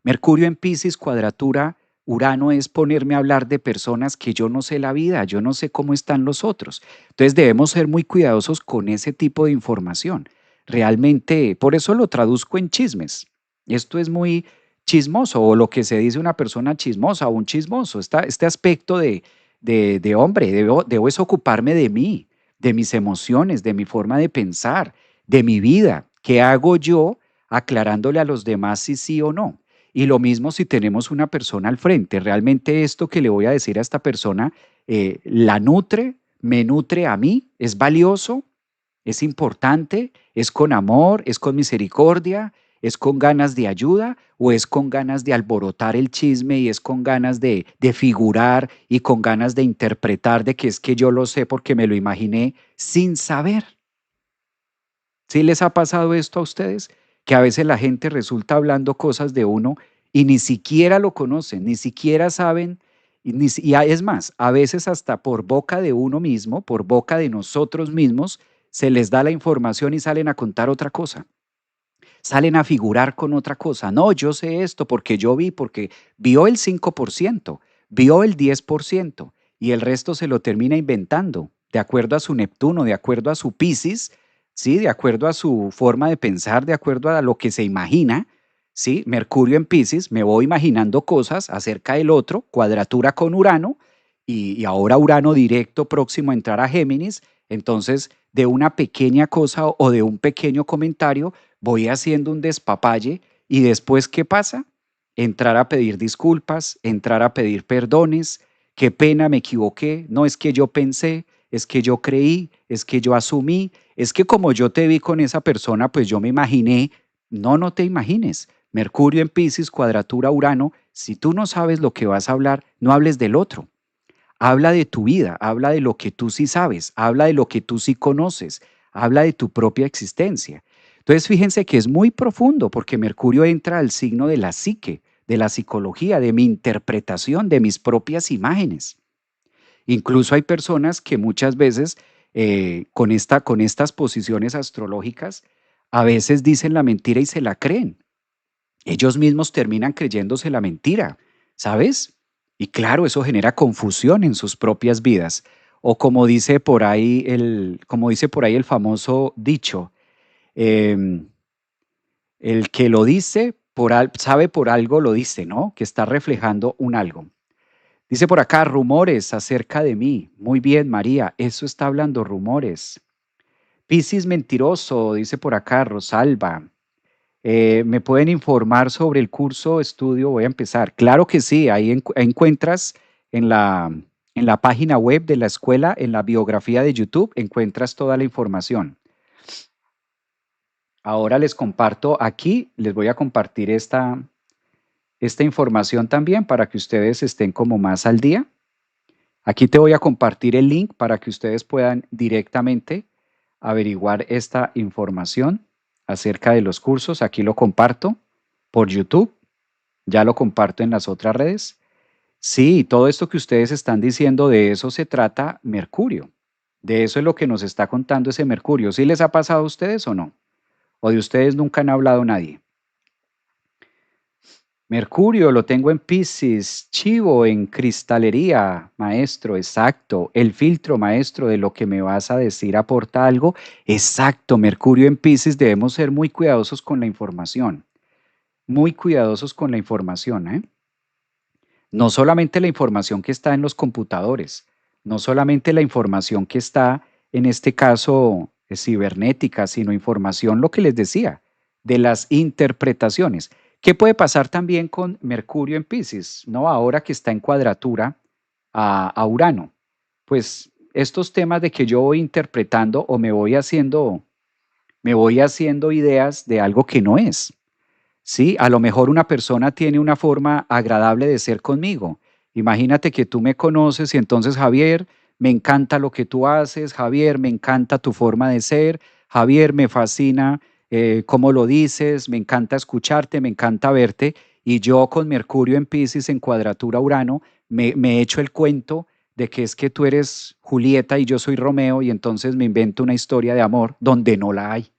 Mercurio en Piscis, cuadratura, Urano es ponerme a hablar de personas que yo no sé la vida, yo no sé cómo están los otros. Entonces debemos ser muy cuidadosos con ese tipo de información. Realmente, por eso lo traduzco en chismes. Esto es muy chismoso, o lo que se dice una persona chismosa o un chismoso. Este aspecto de hombre, debo es ocuparme de mí, de mis emociones, de mi forma de pensar, de mi vida. ¿Qué hago yo aclarándole a los demás si sí o no? Y lo mismo si tenemos una persona al frente. Realmente esto que le voy a decir a esta persona, ¿la nutre? ¿Me nutre a mí? ¿Es valioso? ¿Es importante? ¿Es con amor? ¿Es con misericordia? ¿Es con ganas de ayuda? ¿O es con ganas de alborotar el chisme y es con ganas de figurar y con ganas de interpretar de que es que yo lo sé porque me lo imaginé sin saber? ¿Sí les ha pasado esto a ustedes? Que a veces la gente resulta hablando cosas de uno y ni siquiera lo conocen, ni siquiera saben, es más, a veces hasta por boca de uno mismo, por boca de nosotros mismos, se les da la información y salen a contar otra cosa, salen a figurar con otra cosa. No, yo sé esto porque yo vi, porque vio el 5%, vio el 10% y el resto se lo termina inventando, de acuerdo a su Neptuno, de acuerdo a su Piscis, ¿sí? De acuerdo a su forma de pensar, de acuerdo a lo que se imagina, ¿sí? Mercurio en Piscis, me voy imaginando cosas acerca del otro, cuadratura con Urano, y ahora Urano directo próximo a entrar a Géminis, entonces de una pequeña cosa o de un pequeño comentario voy haciendo un despapalle y después, ¿qué pasa? Entrar a pedir disculpas, entrar a pedir perdones, qué pena, me equivoqué, no es que yo pensé, es que yo creí, es que yo asumí, es que como yo te vi con esa persona, pues yo me imaginé. No, no te imagines. Mercurio en Piscis, cuadratura Urano, si tú no sabes lo que vas a hablar, no hables del otro. Habla de tu vida, habla de lo que tú sí sabes, habla de lo que tú sí conoces, habla de tu propia existencia. Entonces, fíjense que es muy profundo porque Mercurio entra al signo de la psique, de la psicología, de mi interpretación, de mis propias imágenes. Incluso hay personas que muchas veces con estas posiciones astrológicas, a veces dicen la mentira y se la creen. Ellos mismos terminan creyéndose la mentira, ¿sabes? Y claro, eso genera confusión en sus propias vidas. O como dice por ahí el famoso dicho, em, el que lo dice, sabe por algo lo dice, ¿no? Que está reflejando un algo. Dice por acá, rumores acerca de mí. Muy bien, María, eso está hablando rumores. Piscis mentiroso, dice por acá Rosalba. ¿Me pueden informar sobre el curso estudio? Voy a empezar. Claro que sí, ahí encuentras en la página web de la escuela, en la biografía de YouTube, encuentras toda la información. Ahora les comparto aquí, les voy a compartir esta información también para que ustedes estén como más al día. Aquí te voy a compartir el link para que ustedes puedan directamente averiguar esta información acerca de los cursos. Aquí lo comparto por YouTube, ya lo comparto en las otras redes. Sí, todo esto que ustedes están diciendo, de eso se trata Mercurio. De eso es lo que nos está contando ese Mercurio. ¿Sí les ha pasado a ustedes o no? ¿O de ustedes nunca han hablado nadie? Mercurio lo tengo en Piscis, Chivo en cristalería, maestro, exacto. El filtro, maestro, de lo que me vas a decir aporta algo. Exacto, Mercurio en Piscis, debemos ser muy cuidadosos con la información. Muy cuidadosos con la información, ¿eh? No solamente la información que está en los computadores, no solamente la información que está, en este caso, cibernética, sino información, lo que les decía, de las interpretaciones. ¿Qué puede pasar también con Mercurio en Piscis? ¿No? Ahora que está en cuadratura a Urano. Pues estos temas de que yo voy interpretando o me voy haciendo ideas de algo que no es. Sí, a lo mejor una persona tiene una forma agradable de ser conmigo. Imagínate que tú me conoces y entonces, Javier, me encanta lo que tú haces, Javier, me encanta tu forma de ser, Javier, me fascina cómo lo dices, me encanta escucharte, me encanta verte. Y yo con Mercurio en Piscis en cuadratura Urano, me echo el cuento de que es que tú eres Julieta y yo soy Romeo y entonces me invento una historia de amor donde no la hay,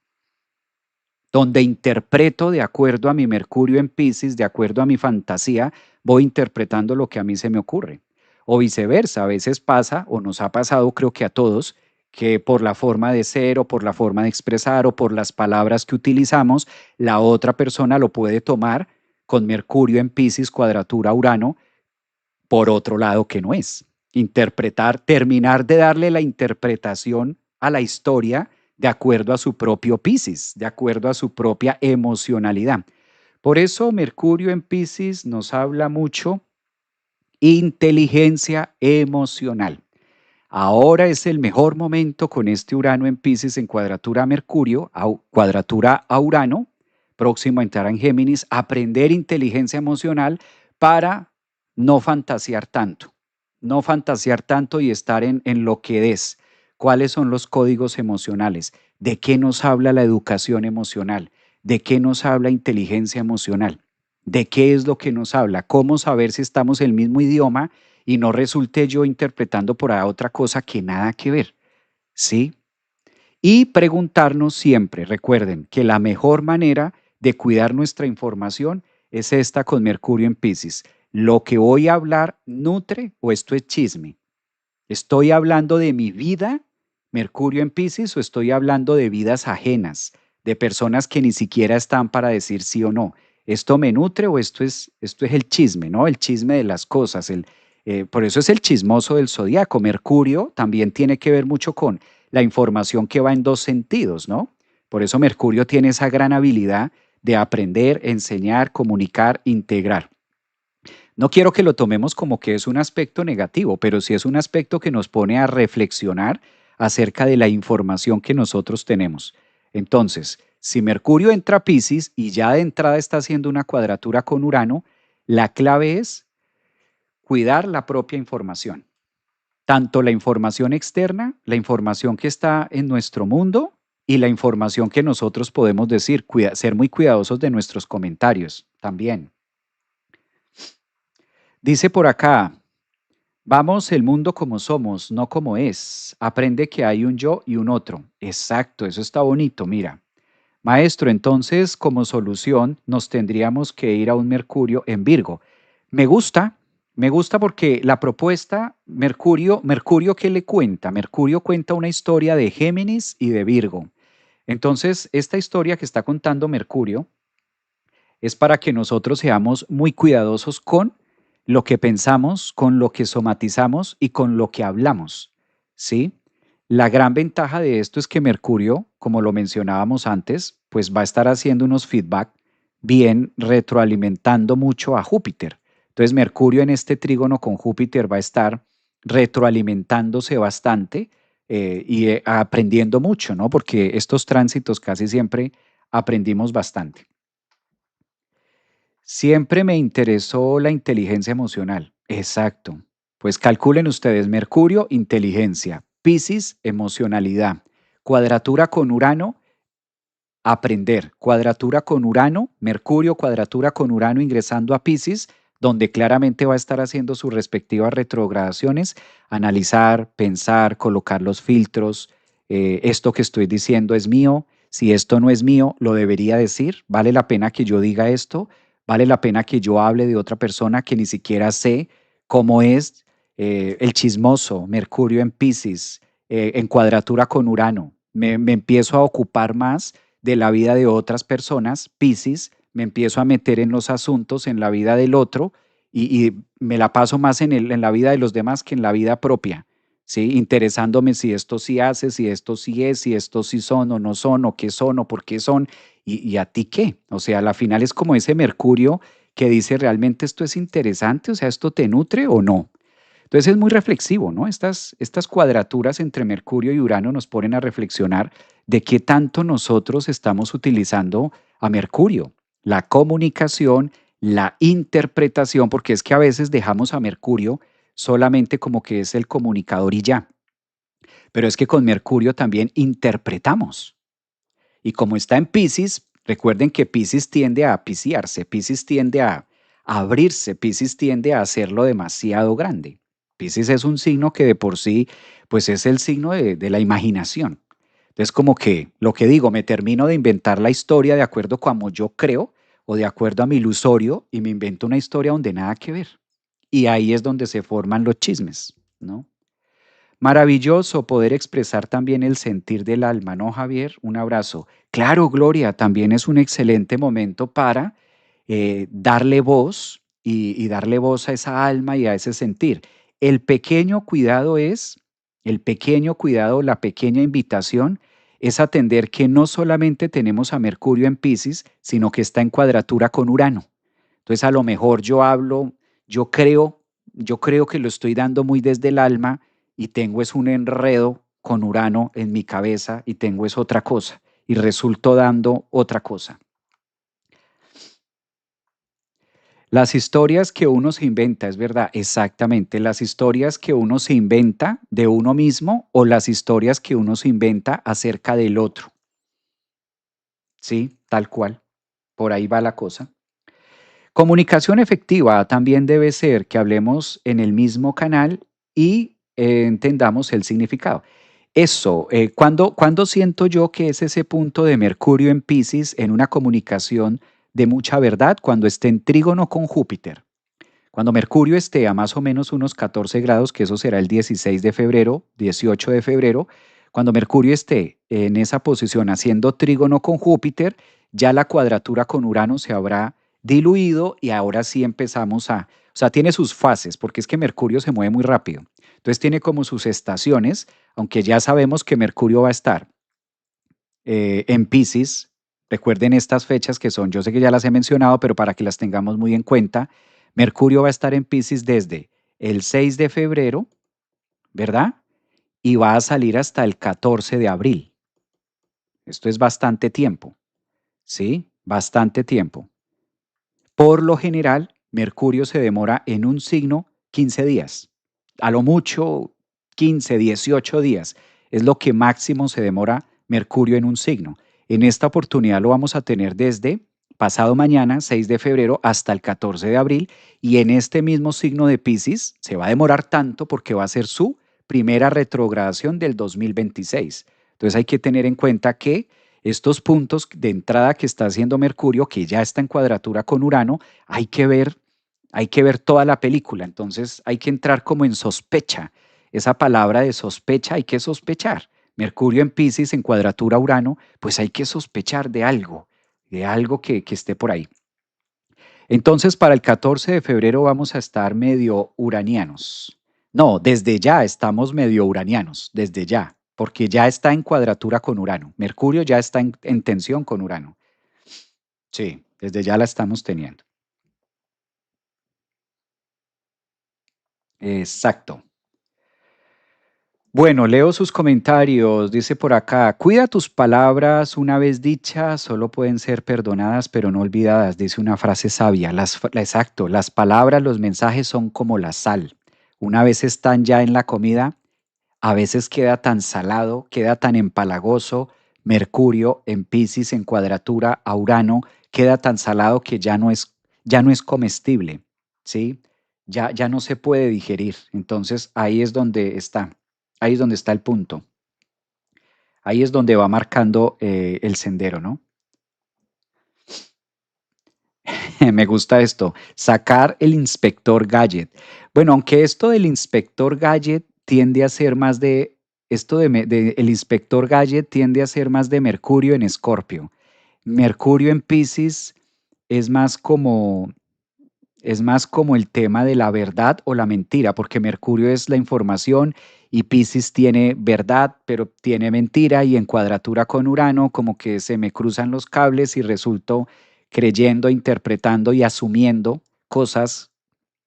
donde interpreto de acuerdo a mi Mercurio en Piscis, de acuerdo a mi fantasía, voy interpretando lo que a mí se me ocurre. O viceversa, a veces pasa, o nos ha pasado, creo que a todos, que por la forma de ser o por la forma de expresar o por las palabras que utilizamos, la otra persona lo puede tomar con Mercurio en Piscis, cuadratura Urano, por otro lado que no es. Interpretar, terminar de darle la interpretación a la historia de acuerdo a su propio Piscis, de acuerdo a su propia emocionalidad. Por eso Mercurio en Piscis nos habla mucho inteligencia emocional. Ahora es el mejor momento con este Urano en Piscis en cuadratura a Mercurio, cuadratura a Urano, próximo a entrar en Géminis, aprender inteligencia emocional para no fantasear tanto, no fantasear tanto y estar en lo que es. ¿Cuáles son los códigos emocionales? ¿De qué nos habla la educación emocional? ¿De qué nos habla inteligencia emocional? ¿De qué es lo que nos habla? ¿Cómo saber si estamos en el mismo idioma y no resulte yo interpretando por ahí otra cosa que nada que ver? ¿Sí? Y preguntarnos siempre, recuerden que la mejor manera de cuidar nuestra información es esta con Mercurio en Piscis. ¿Lo que voy a hablar nutre o esto es chisme? ¿Estoy hablando de mi vida, Mercurio en Piscis, o estoy hablando de vidas ajenas, de personas que ni siquiera están para decir sí o no? ¿Esto me nutre o esto es el chisme, ¿no? El chisme de las cosas. Por eso es el chismoso del zodiaco. Mercurio también tiene que ver mucho con la información que va en dos sentidos, ¿no? Por eso Mercurio tiene esa gran habilidad de aprender, enseñar, comunicar, integrar. No quiero que lo tomemos como que es un aspecto negativo, pero sí es un aspecto que nos pone a reflexionar acerca de la información que nosotros tenemos. Entonces, si Mercurio entra a Piscis y ya de entrada está haciendo una cuadratura con Urano, la clave es cuidar la propia información. Tanto la información externa, la información que está en nuestro mundo y la información que nosotros podemos decir, ser muy cuidadosos de nuestros comentarios también. Dice por acá, vamos el mundo como somos, no como es. Aprende que hay un yo y un otro. Exacto, eso está bonito, mira. Maestro, entonces como solución nos tendríamos que ir a un Mercurio en Virgo. Me gusta, me gusta porque la propuesta, Mercurio, ¿qué le cuenta? Mercurio cuenta una historia de Géminis y de Virgo. Entonces, esta historia que está contando Mercurio es para que nosotros seamos muy cuidadosos con lo que pensamos, con lo que somatizamos y con lo que hablamos, ¿sí? La gran ventaja de esto es que Mercurio, como lo mencionábamos antes, pues va a estar haciendo unos feedback bien retroalimentando mucho a Júpiter. Entonces Mercurio en este trígono con Júpiter va a estar retroalimentándose bastante aprendiendo mucho, ¿no? Porque estos tránsitos casi siempre aprendimos bastante. Siempre me interesó la inteligencia emocional. Exacto. Pues calculen ustedes, Mercurio, inteligencia, Piscis, emocionalidad, cuadratura con Urano, aprender, cuadratura con Urano, Mercurio, cuadratura con Urano ingresando a Piscis, donde claramente va a estar haciendo sus respectivas retrogradaciones, analizar, pensar, colocar los filtros, esto que estoy diciendo es mío, si esto no es mío, lo debería decir, vale la pena que yo diga esto, vale la pena que yo hable de otra persona que ni siquiera sé cómo es, el chismoso, Mercurio en Piscis, en cuadratura con Urano, me empiezo a ocupar más de la vida de otras personas, Piscis, me empiezo a meter en los asuntos, en la vida del otro y me la paso más en la vida de los demás que en la vida propia, ¿sí? Interesándome si esto sí hace, si esto sí es, si estos sí son o no son, o qué son o por qué son, y a ti qué. O sea, a la final es como ese Mercurio que dice realmente esto es interesante, o sea, esto te nutre o no. Entonces es muy reflexivo, ¿no? Estas cuadraturas entre Mercurio y Urano nos ponen a reflexionar de qué tanto nosotros estamos utilizando a Mercurio, la comunicación, la interpretación, porque es que a veces dejamos a Mercurio solamente como que es el comunicador y ya, pero es que con Mercurio también interpretamos. Y como está en Pisces, recuerden que Pisces tiende a pisciarse, Pisces tiende a abrirse, Pisces tiende a hacerlo demasiado grande. Pisces es un signo que de por sí, pues es el signo de la imaginación. Entonces, como que lo que digo, me termino de inventar la historia de acuerdo a como yo creo o de acuerdo a mi ilusorio y me invento una historia donde nada que ver. Y ahí es donde se forman los chismes, ¿no? Maravilloso poder expresar también el sentir del alma, ¿no, Javier? Un abrazo. Claro, Gloria, también es un excelente momento para darle voz y darle voz a esa alma y a ese sentir. El pequeño cuidado es, el pequeño cuidado, la pequeña invitación es atender que no solamente tenemos a Mercurio en Pisces, sino que está en cuadratura con Urano. Entonces, a lo mejor yo hablo, yo creo, yo creo que lo estoy dando muy desde el alma y tengo es un enredo con Urano en mi cabeza y tengo es otra cosa y resulto dando otra cosa. Las historias que uno se inventa, es verdad, exactamente, las historias que uno se inventa de uno mismo o las historias que uno se inventa acerca del otro. Sí, tal cual. Por ahí va la cosa. Comunicación efectiva también debe ser que hablemos en el mismo canal y entendamos el significado. Eso, ¿cuándo siento yo que es ese punto de Mercurio en Pisces en una comunicación de mucha verdad? Cuando esté en trígono con Júpiter. Cuando Mercurio esté a más o menos unos 14 grados, que eso será el 16 de febrero, 18 de febrero, cuando Mercurio esté en esa posición haciendo trígono con Júpiter, ya la cuadratura con Urano se habrá diluido y ahora sí empezamos o sea, tiene sus fases, porque es que Mercurio se mueve muy rápido. Entonces tiene como sus estaciones, aunque ya sabemos que Mercurio va a estar en Pisces. Recuerden estas fechas que son, yo sé que ya las he mencionado, pero para que las tengamos muy en cuenta, Mercurio va a estar en Pisces desde el 6 de febrero, ¿verdad? Y va a salir hasta el 14 de abril. Esto es bastante tiempo, ¿sí? Bastante tiempo. Por lo general, Mercurio se demora en un signo 15 días. A lo mucho 15, 18 días es lo que máximo se demora Mercurio en un signo. En esta oportunidad lo vamos a tener desde pasado mañana, 6 de febrero, hasta el 14 de abril. Y en este mismo signo de Pisces se va a demorar tanto porque va a ser su primera retrogradación del 2026. Entonces hay que tener en cuenta que estos puntos de entrada que está haciendo Mercurio, que ya está en cuadratura con Urano, hay que ver toda la película. Entonces hay que entrar como en sospecha. Esa palabra de sospecha, hay que sospechar. Mercurio en Pisces, en cuadratura Urano, pues hay que sospechar de algo que esté por ahí. Entonces, para el 14 de febrero vamos a estar medio uranianos. No, desde ya estamos medio uranianos, desde ya, porque ya está en cuadratura con Urano. Mercurio ya está en tensión con Urano. Sí, desde ya la estamos teniendo. Exacto. Bueno, leo sus comentarios. Dice por acá, cuida tus palabras, una vez dichas, solo pueden ser perdonadas, pero no olvidadas. Dice una frase sabia. Exacto, las palabras, los mensajes son como la sal. Una vez están ya en la comida, a veces queda tan salado, queda tan empalagoso. Mercurio en Piscis en cuadratura a Urano queda tan salado que ya no es comestible, ¿sí? Ya no se puede digerir. Entonces ahí es donde está el punto. Ahí es donde va marcando el sendero, ¿no? Me gusta esto, sacar el inspector Gadget. Bueno, aunque esto del inspector Gadget tiende a ser más de, esto el inspector Gadget tiende a ser más de Mercurio en Escorpio. Mercurio en Piscis es más como, es más como el tema de la verdad o la mentira, porque Mercurio es la información y Piscis tiene verdad, pero tiene mentira y en cuadratura con Urano como que se me cruzan los cables y resulto creyendo, interpretando y asumiendo cosas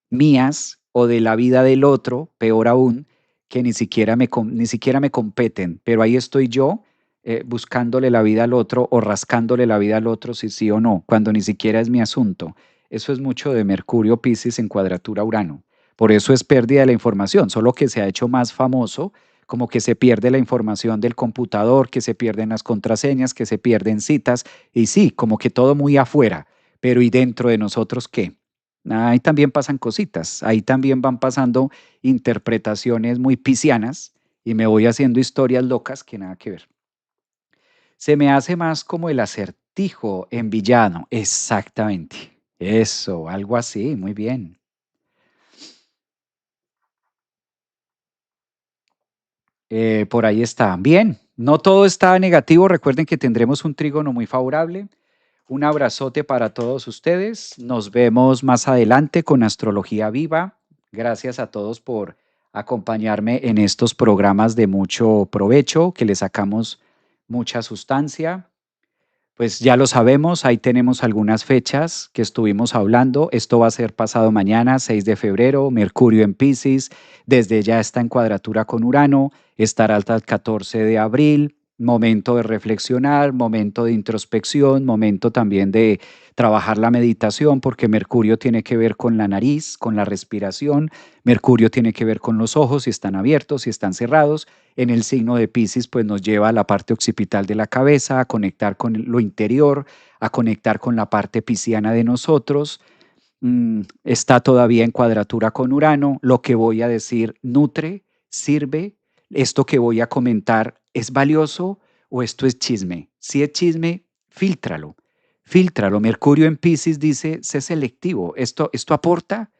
mías o de la vida del otro, peor aún, que ni siquiera me competen, pero ahí estoy yo buscándole la vida al otro o rascándole la vida al otro si sí o no, cuando ni siquiera es mi asunto. Eso es mucho de Mercurio Piscis en cuadratura Urano. Por eso es pérdida de la información, solo que se ha hecho más famoso, como que se pierde la información del computador, que se pierden las contraseñas, que se pierden citas, y sí, como que todo muy afuera, pero ¿y dentro de nosotros qué? Ahí también pasan cositas, ahí también van pasando interpretaciones muy piscianas y me voy haciendo historias locas que nada que ver. Se me hace más como el acertijo en villano, exactamente. Eso, algo así, muy bien. Por ahí está. Bien, no todo está negativo. Recuerden que tendremos un trígono muy favorable. Un abrazote para todos ustedes. Nos vemos más adelante con Astrología Viva. Gracias a todos por acompañarme en estos programas de mucho provecho, que le sacamos mucha sustancia. Pues ya lo sabemos, ahí tenemos algunas fechas que estuvimos hablando. Esto va a ser pasado mañana, 6 de febrero, Mercurio en Piscis, desde ya está en cuadratura con Urano, estará hasta el 14 de abril, momento de reflexionar, momento de introspección, momento también de trabajar la meditación, porque Mercurio tiene que ver con la nariz, con la respiración, Mercurio tiene que ver con los ojos, si están abiertos, si están cerrados. En el signo de Piscis, pues nos lleva a la parte occipital de la cabeza, a conectar con lo interior, a conectar con la parte pisciana de nosotros. Está todavía en cuadratura con Urano. Lo que voy a decir nutre, sirve. Esto que voy a comentar es valioso o esto es chisme. Si es chisme, fíltralo. Fíltralo. Mercurio en Piscis dice, sé selectivo. Esto aporta.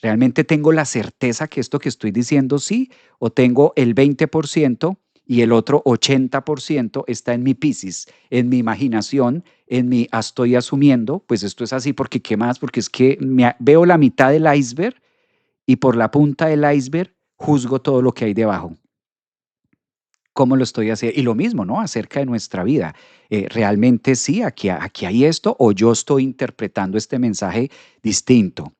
¿Realmente tengo la certeza que esto que estoy diciendo sí? ¿O tengo el 20% y el otro 80% está en mi Piscis, en mi imaginación, en mi estoy asumiendo? Pues esto es así porque ¿qué más? Porque es que veo la mitad del iceberg y por la punta del iceberg juzgo todo lo que hay debajo. ¿Cómo lo estoy haciendo? Y lo mismo, ¿no? Acerca de nuestra vida. ¿Realmente sí, aquí hay esto o yo estoy interpretando este mensaje distinto?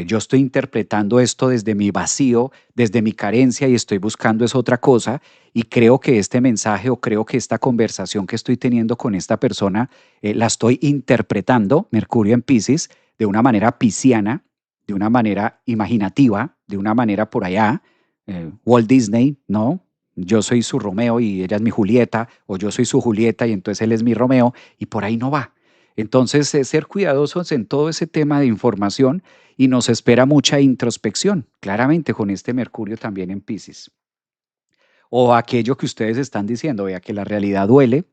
Yo estoy interpretando esto desde mi vacío, desde mi carencia y estoy buscando es otra cosa y creo que este mensaje o creo que esta conversación que estoy teniendo con esta persona la estoy interpretando, Mercurio en Piscis, de una manera pisciana, de una manera imaginativa, de una manera por allá, Walt Disney, ¿no? Yo soy su Romeo y ella es mi Julieta, o yo soy su Julieta y entonces él es mi Romeo, y por ahí no va. Entonces, ser cuidadosos en todo ese tema de información y nos espera mucha introspección, claramente con este Mercurio también en Piscis. O aquello que ustedes están diciendo, vea que la realidad duele,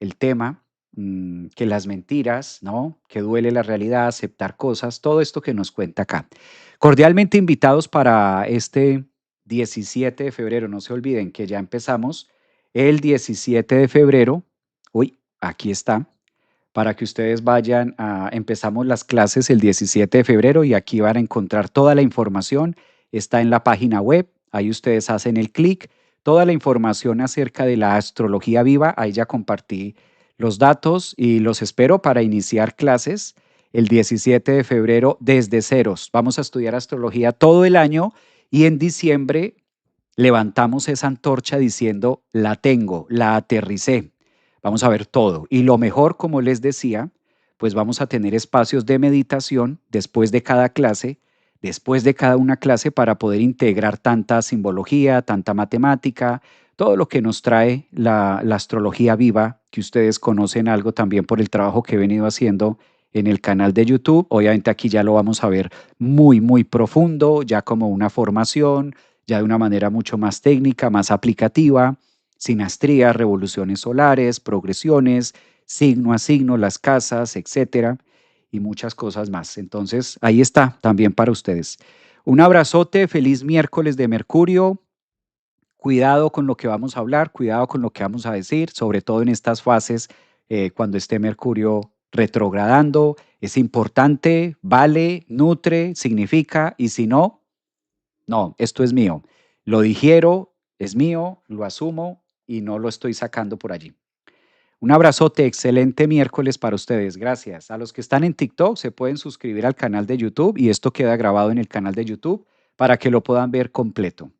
el tema, que las mentiras, ¿no? Que duele la realidad, aceptar cosas, todo esto que nos cuenta acá. Cordialmente invitados para este 17 de febrero, no se olviden que ya empezamos el 17 de febrero, uy, aquí está, para que ustedes vayan empezamos las clases el 17 de febrero y aquí van a encontrar toda la información. Está en la página web, ahí ustedes hacen el clic, toda la información acerca de la astrología viva, ahí ya compartí los datos y los espero para iniciar clases el 17 de febrero desde ceros. Vamos a estudiar astrología todo el año y en diciembre levantamos esa antorcha diciendo, la tengo, la aterricé. Vamos a ver todo. Y lo mejor, como les decía, pues vamos a tener espacios de meditación después de cada clase, después de cada una clase para poder integrar tanta simbología, tanta matemática, todo lo que nos trae la astrología viva, que ustedes conocen algo también por el trabajo que he venido haciendo en el canal de YouTube. Obviamente aquí ya lo vamos a ver muy, muy profundo, ya como una formación, ya de una manera mucho más técnica, más aplicativa, sinastría, revoluciones solares, progresiones, signo a signo, las casas, etcétera, y muchas cosas más. Entonces, ahí está también para ustedes. Un abrazote, feliz miércoles de Mercurio. Cuidado con lo que vamos a hablar, cuidado con lo que vamos a decir, sobre todo en estas fases cuando esté Mercurio retrogradando. Es importante, vale, nutre, significa, y si no, no, esto es mío. Lo digiero, es mío, lo asumo y no lo estoy sacando por allí. Un abrazote, excelente miércoles para ustedes. Gracias. A los que están en TikTok se pueden suscribir al canal de YouTube y esto queda grabado en el canal de YouTube para que lo puedan ver completo.